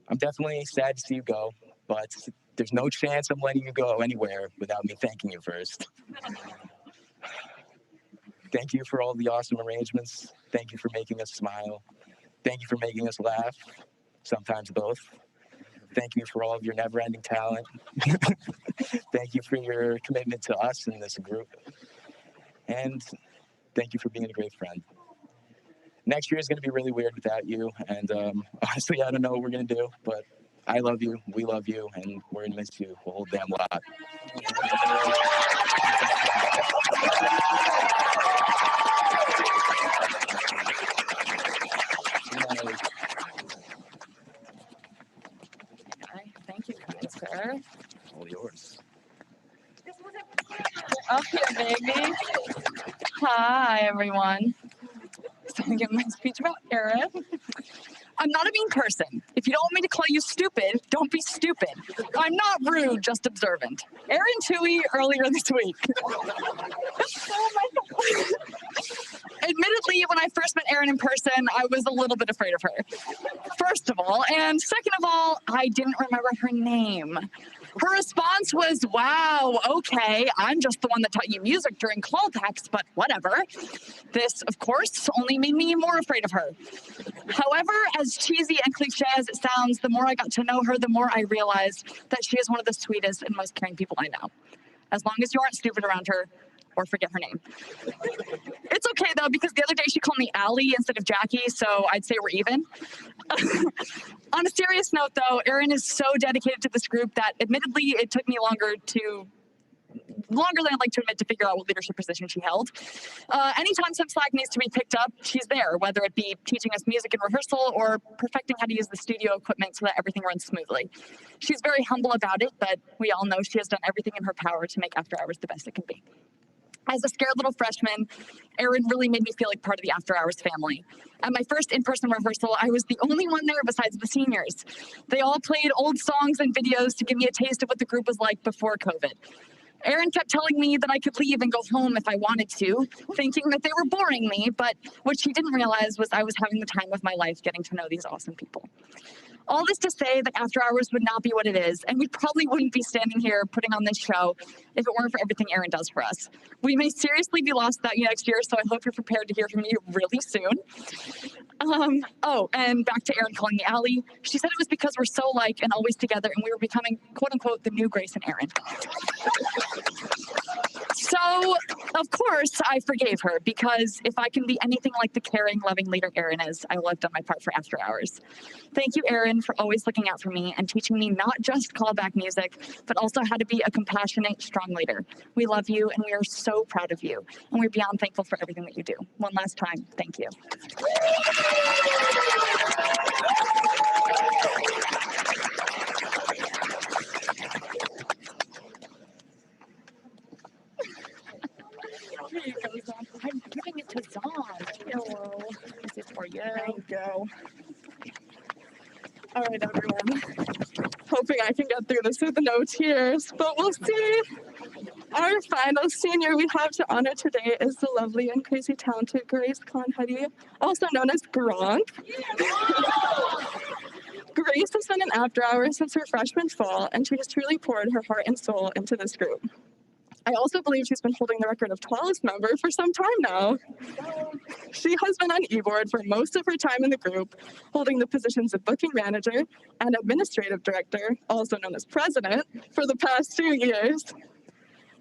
Speaker 10: I'm definitely sad to see you go, but there's no chance I'm letting you go anywhere without me thanking you first. Thank you for all the awesome arrangements. Thank you for making us smile. Thank you for making us laugh, sometimes both. Thank you for all of your never-ending talent. Thank you for your commitment to us in this group. And thank you for being a great friend. Next year is going to be really weird without you, and honestly, I don't know what we're going to do, but I love you, we love you, and we're going to miss you a whole damn lot.
Speaker 2: Thank you, kind sir.
Speaker 10: All yours.
Speaker 2: Up here, baby. Hi, everyone. So I'm giving my speech about Erin. I'm not a mean person. If you don't want me to call you stupid, don't be stupid. I'm not rude, just observant. Erin Toohey earlier this week. Oh my God. Admittedly, when I first met Erin in person, I was a little bit afraid of her. First of all, and second of all, I didn't remember her name. Her response was, wow, okay, I'm just the one that taught you music during callbacks, but whatever. This, of course, only made me more afraid of her. However, as cheesy and cliche as it sounds, the more I got to know her, the more I realized that she is one of the sweetest and most caring people I know. As long as you aren't stupid around her or forget her name. It's okay, though, because the other day she called me Allie instead of Jackie, so I'd say we're even. On a serious note, though, Erin is so dedicated to this group that, admittedly, it took me longer than I'd like to admit to figure out what leadership position she held. Anytime some slack needs to be picked up, she's there, whether it be teaching us music in rehearsal or perfecting how to use the studio equipment so that everything runs smoothly. She's very humble about it, but we all know she has done everything in her power to make After Hours the best it can be. As a scared little freshman, Erin really made me feel like part of the After Hours family. At my first in-person rehearsal, I was the only one there besides the seniors. They all played old songs and videos to give me a taste of what the group was like before COVID. Erin kept telling me that I could leave and go home if I wanted to, thinking that they were boring me, but what she didn't realize was I was having the time of my life getting to know these awesome people.
Speaker 11: All this to say that After Hours would not be what it is, and we probably wouldn't be standing here putting on this show if it weren't for everything Erin does for us. We may seriously be lost without you next year, so I hope you're prepared to hear from me really soon. Oh, and back to Erin calling me Allie. She said it was because we're so alike and always together, and we were becoming, quote unquote, the new Grace and Erin. So, of course, I forgave her, because if I can be anything like the caring, loving leader Erin is, I will have done my part for After Hours. Thank you, Erin, for always looking out for me and teaching me not just callback music, but also how to be a compassionate, strong leader. We love you, and we are so proud of you, and we're beyond thankful for everything that you do. One last time, thank you. Here you go, Zon. I'm giving it to Zon. Hello. This is for you. Thank you. All right, everyone. Hoping I can get through this with no tears, but we'll see. Our final senior we have to honor today is the lovely and crazy talented Grace Conheady, also known as Gronk. Grace has been in After Hours since her freshman fall, and she has truly poured her heart and soul into this group. I also believe she's been holding the record of tallest member for some time now. She has been on e-board for most of her time in the group, holding the positions of booking manager and administrative director, also known as president, for the past 2 years.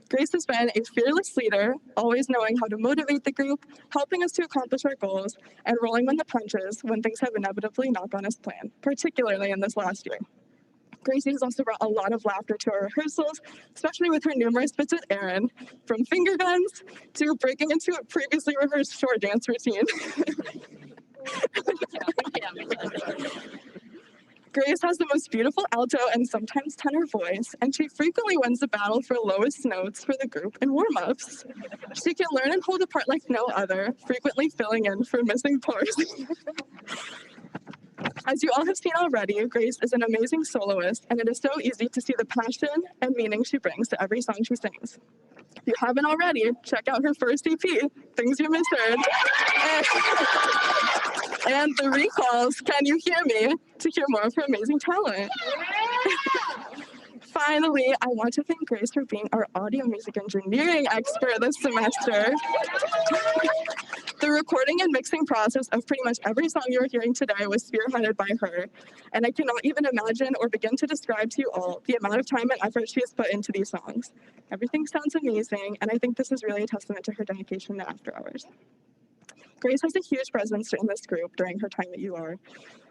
Speaker 11: Grace has been a fearless leader, always knowing how to motivate the group, helping us to accomplish our goals, and rolling with the punches when things have inevitably not gone as planned, particularly in this last year. Gracie has also brought a lot of laughter to our rehearsals, especially with her numerous bits with Erin, from finger guns to breaking into a previously rehearsed short dance routine. Grace has the most beautiful alto and sometimes tenor voice, and she frequently wins the battle for lowest notes for the group in warm-ups. She can learn and hold a part like no other, frequently filling in for missing parts. As you all have seen already, Grace is an amazing soloist, and it is so easy to see the passion and meaning she brings to every song she sings. If you haven't already, check out her first EP, Things You Misheard, and the recalls, Can You Hear Me, to hear more of her amazing talent. Finally, I want to thank Grace for being our audio music engineering expert this semester. The recording and mixing process of pretty much every song you're hearing today was spearheaded by her, and I cannot even imagine or begin to describe to you all the amount of time and effort she has put into these songs. Everything sounds amazing, and I think this is really a testament to her dedication to After Hours. Grace has a huge presence in this group during her time at UR.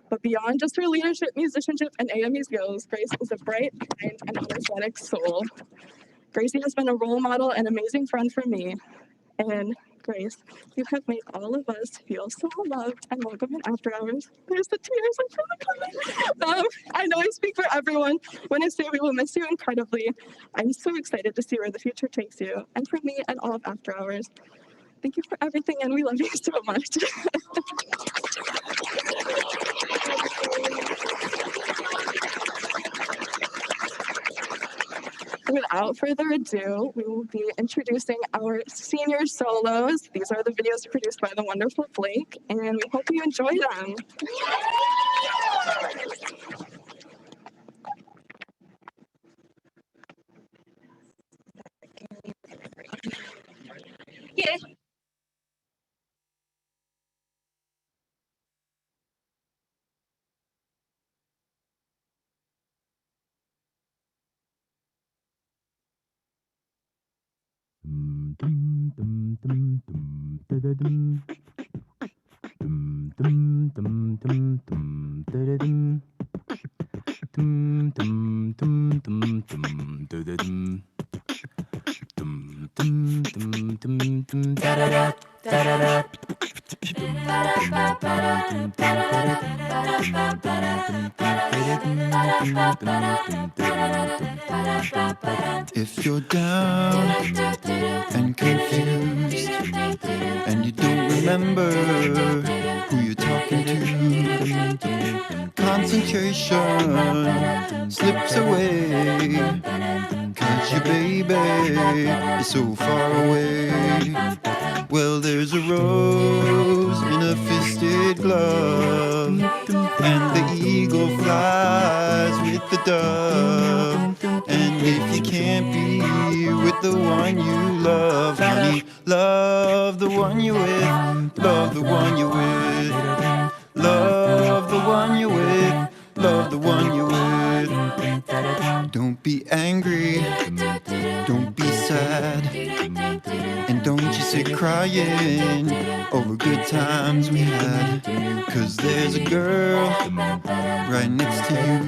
Speaker 11: But beyond just her leadership, musicianship, and AME skills, Grace is a bright, kind, and energetic soul. Gracie has been a role model and amazing friend for me. And Grace, you have made all of us feel so loved and welcome in After Hours. There's the tears, I feel it coming. I know I speak for everyone when I say we will miss you incredibly. I'm so excited to see where the future takes you, and for me and all of After Hours. Thank you for everything, and we love you so much. Without further ado, we will be introducing our senior solos. These are the videos produced by the wonderful Blake, and we hope you enjoy them. Yeah.
Speaker 12: If you're down and confused and you don't remember who you're talking to, concentration slips away, 'cause your baby is so far away. Well, there's a rose in a fisted glove, and the eagle flies with the dove. And if you can't be with the one you love, honey, love the one you're with, love the one you're with, love the one you're with, love the one you're with. Don't be angry, don't be sad, and don't you sit crying over good times we had. 'Cause there's a girl right next to you,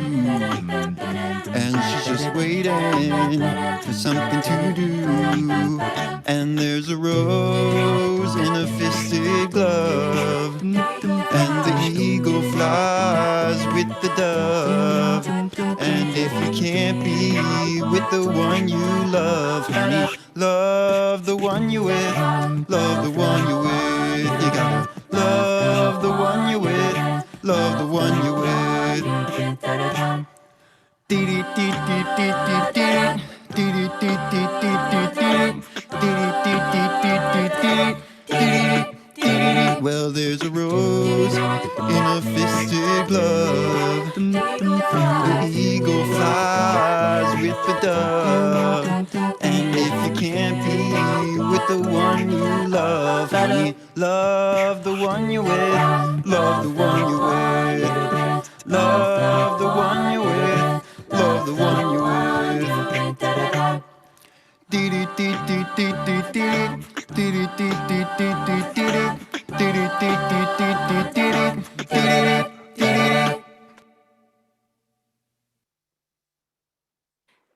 Speaker 12: and she's just waiting for something to do. And there's a rose in a fisted glove, and the eagle flies with the dove. And if you can't be with the one you love, honey, love the one you're with, love the one you're with. You gotta love the one you're with, love the one you're with. Well, there's a rose in a fisted glove. The eagle flies with the dove. And if you can't be with the one you love, honey, love the one you're with, love the one you're with, love the one you're with, love the one you're with.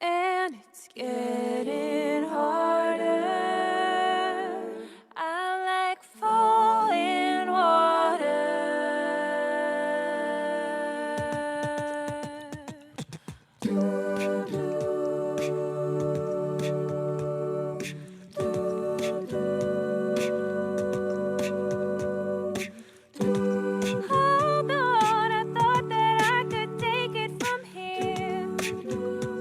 Speaker 5: And it's getting harder. I'm like falling water. Hold on, I thought that I could take it from here.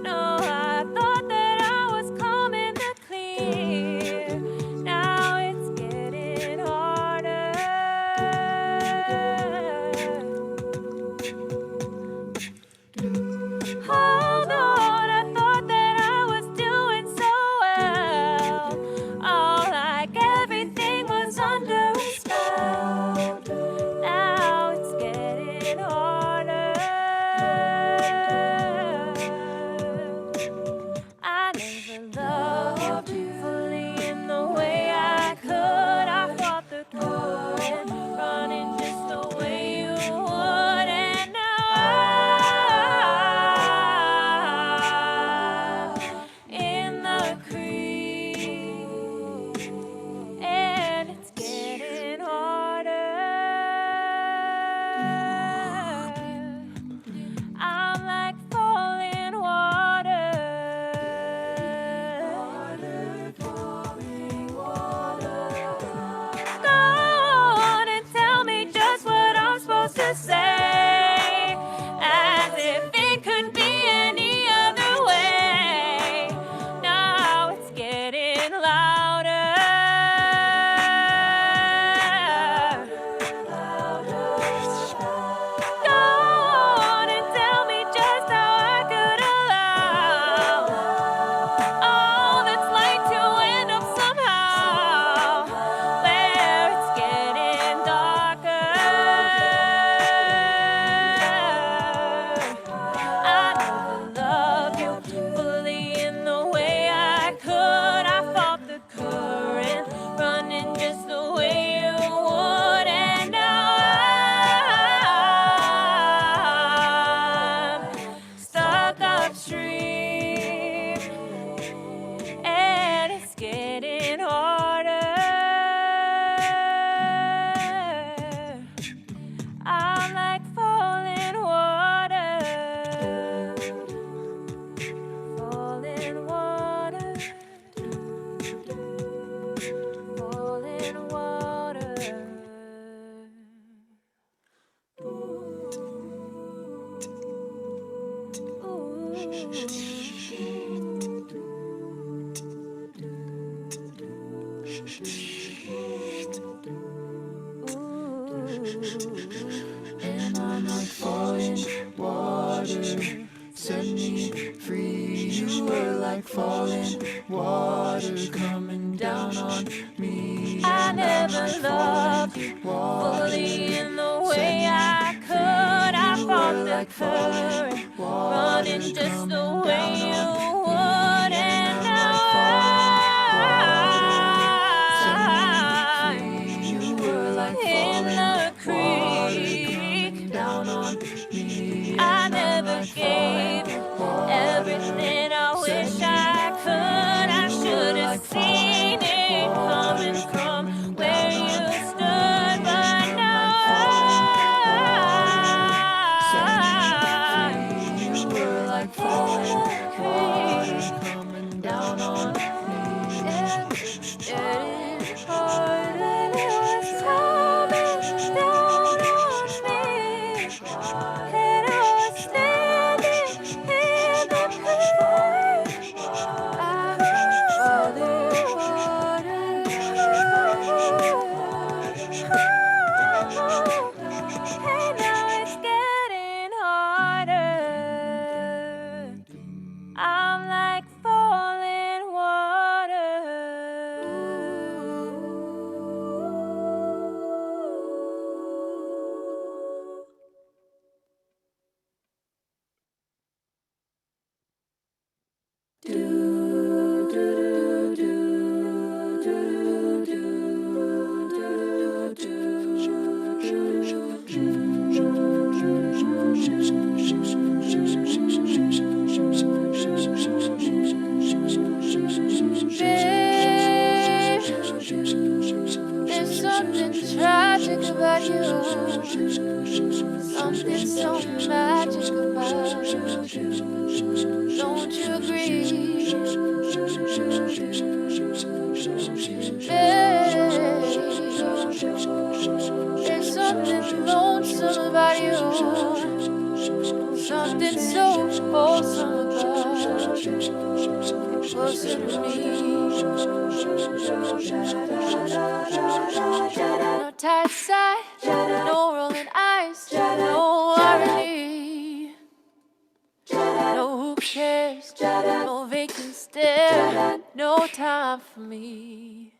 Speaker 5: No, I thought that I was calm in the clear. Now it's getting harder. Hold on, I thought that I was doing so well. Oh, like everything was under a spell. Now it's getting harder. I never loved you fully in the way I could. I fought the current, running just the way you would. And now I'm in the creek, and it's getting harder. I'm like falling water. Go on and tell me just what I'm supposed to say, as if it could be any other way. Now it's getting louder. Go on and tell me just how I could allow all that's light to end up somehow where it's getting darker. I never loved you fully in the way I could. I fought the current, running just the way you would. And now I'm stuck upstream, and it's getting harder. I'm like falling water, falling water, falling water. And I'm like falling water.
Speaker 12: water. Set me free. You were like falling water coming down on me.
Speaker 5: I never loved you fully in the way I could. I fought the current, running just the way you would, and now I'm in the creek. Down on me. I never gave everything I wish I could. I should have seen it coming from where you stood, but now you were like falling water coming down on me. It hard and it was coming down on me, and I was standing in the creek. I'm falling water, and now it's getting harder. I'm like falling water. There's something tragic about you, something so magic about you. Don't you agree? There's something lonesome about you, something so wholesome about you. Get closer to me. No tight side, no rolling eyes, no irony. No who cares, no vacant stare, no time for me.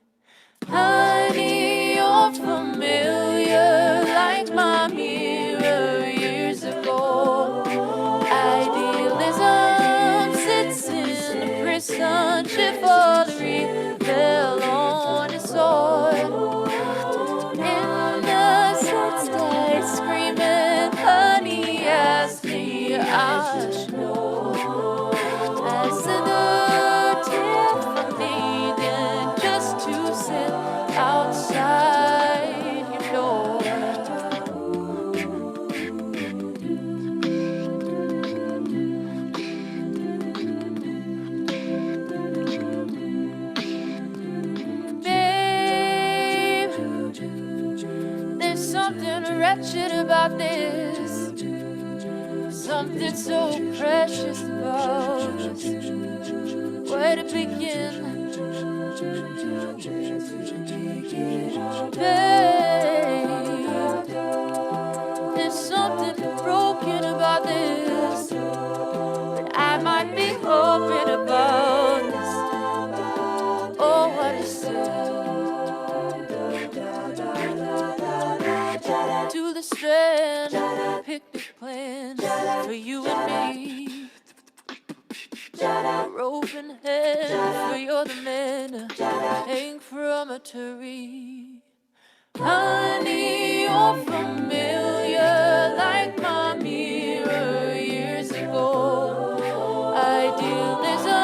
Speaker 5: Honey, you're familiar like my mirror years ago. Idealism sits in the prison, chivalry fell on its sword. Innocence died screaming, honey, ask me, I should know. That's another tip for me than just to sit outside your door. Babe, there's something wretched about this, something so precious about us. Where to begin? Babe, there's something broken about this, but I might be hoping about this. Oh, what is to the strand, picnic plans for you and me. Rope in hand, for you're the man, hang from a tree. Honey, you're familiar like my mirror years ago. Idealism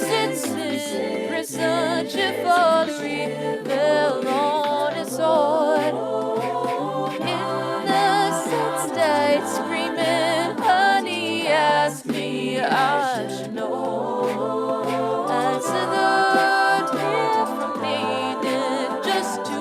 Speaker 5: sits in prison, chivalry fell on its sword. Innocence died screaming, honey, ask me, I should know. That's another tip from me than just to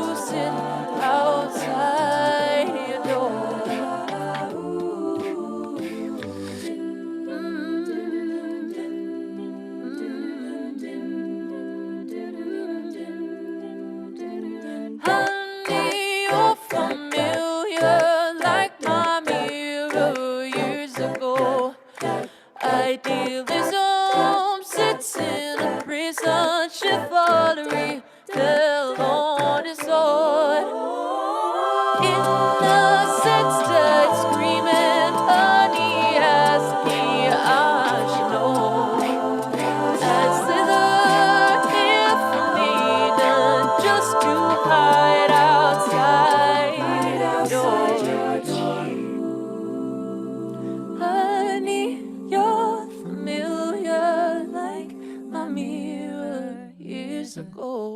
Speaker 5: innocent stud screaming, honey, ask me, I should know. I'd slither if needed just to hide outside your door. Honey, you're familiar like my mirror years ago.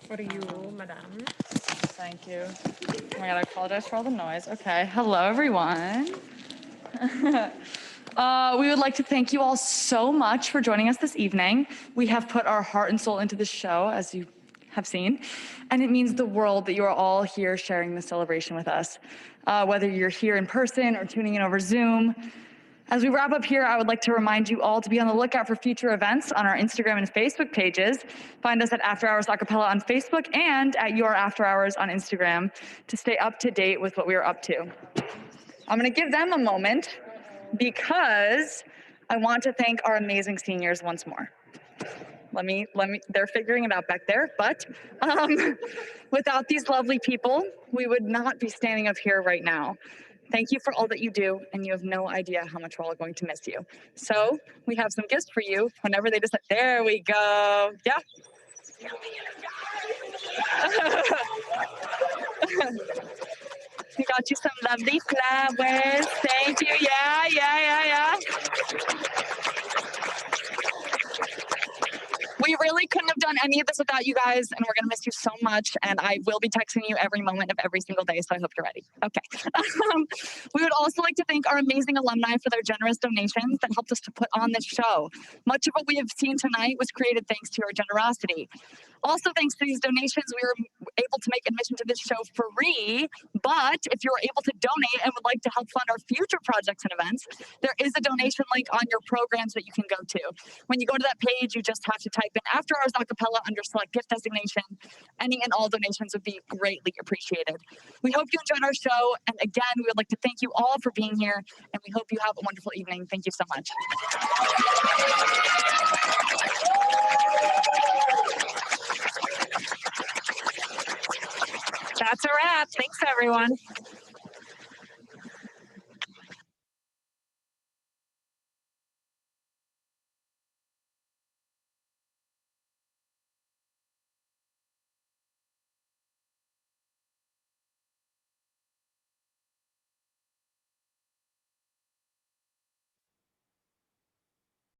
Speaker 13: What are you, madame? Thank you. Oh my god, I apologize for all the noise. Okay, hello everyone. We would like to thank you all so much for joining us this evening. We have put our heart and soul into this show, as you have seen, and it means the world that you are all here sharing this celebration with us, whether you're here in person or tuning in over Zoom. As we wrap up here, I would like to remind you all to be on the lookout for future events on our Instagram and Facebook pages. Find us at After Hours Acapella on Facebook and at Your After Hours on Instagram to stay up to date with what we are up to. I'm gonna give them a moment because I want to thank our amazing seniors once more. They're figuring it out back there, but without these lovely people, we would not be standing up here right now. Thank you for all that you do, and you have no idea how much we're all going to miss you. So we have some gifts for you whenever they decide. There we go. Yeah. We got you some lovely flowers. Thank you. Yeah. We really couldn't have done any of this without you guys, and we're gonna miss you so much. And I will be texting you every moment of every single day, so I hope you're ready. Okay. We would also like to thank our amazing alumni for their generous donations that helped us to put on this show. Much of what we have seen tonight was created thanks to your generosity. Also, thanks to these donations, we were able to make admission to this show free. But if you're able to donate and would like to help fund our future projects and events, there is a donation link on your programs that you can go to. When you go to that page, you just have to type in After Hours Acapella under select gift designation. Any and all donations would be greatly appreciated. We hope you enjoyed our show. And again, we would like to thank you all for being here. And we hope you have a wonderful evening. Thank you so much.
Speaker 3: That's a wrap. Thanks, everyone.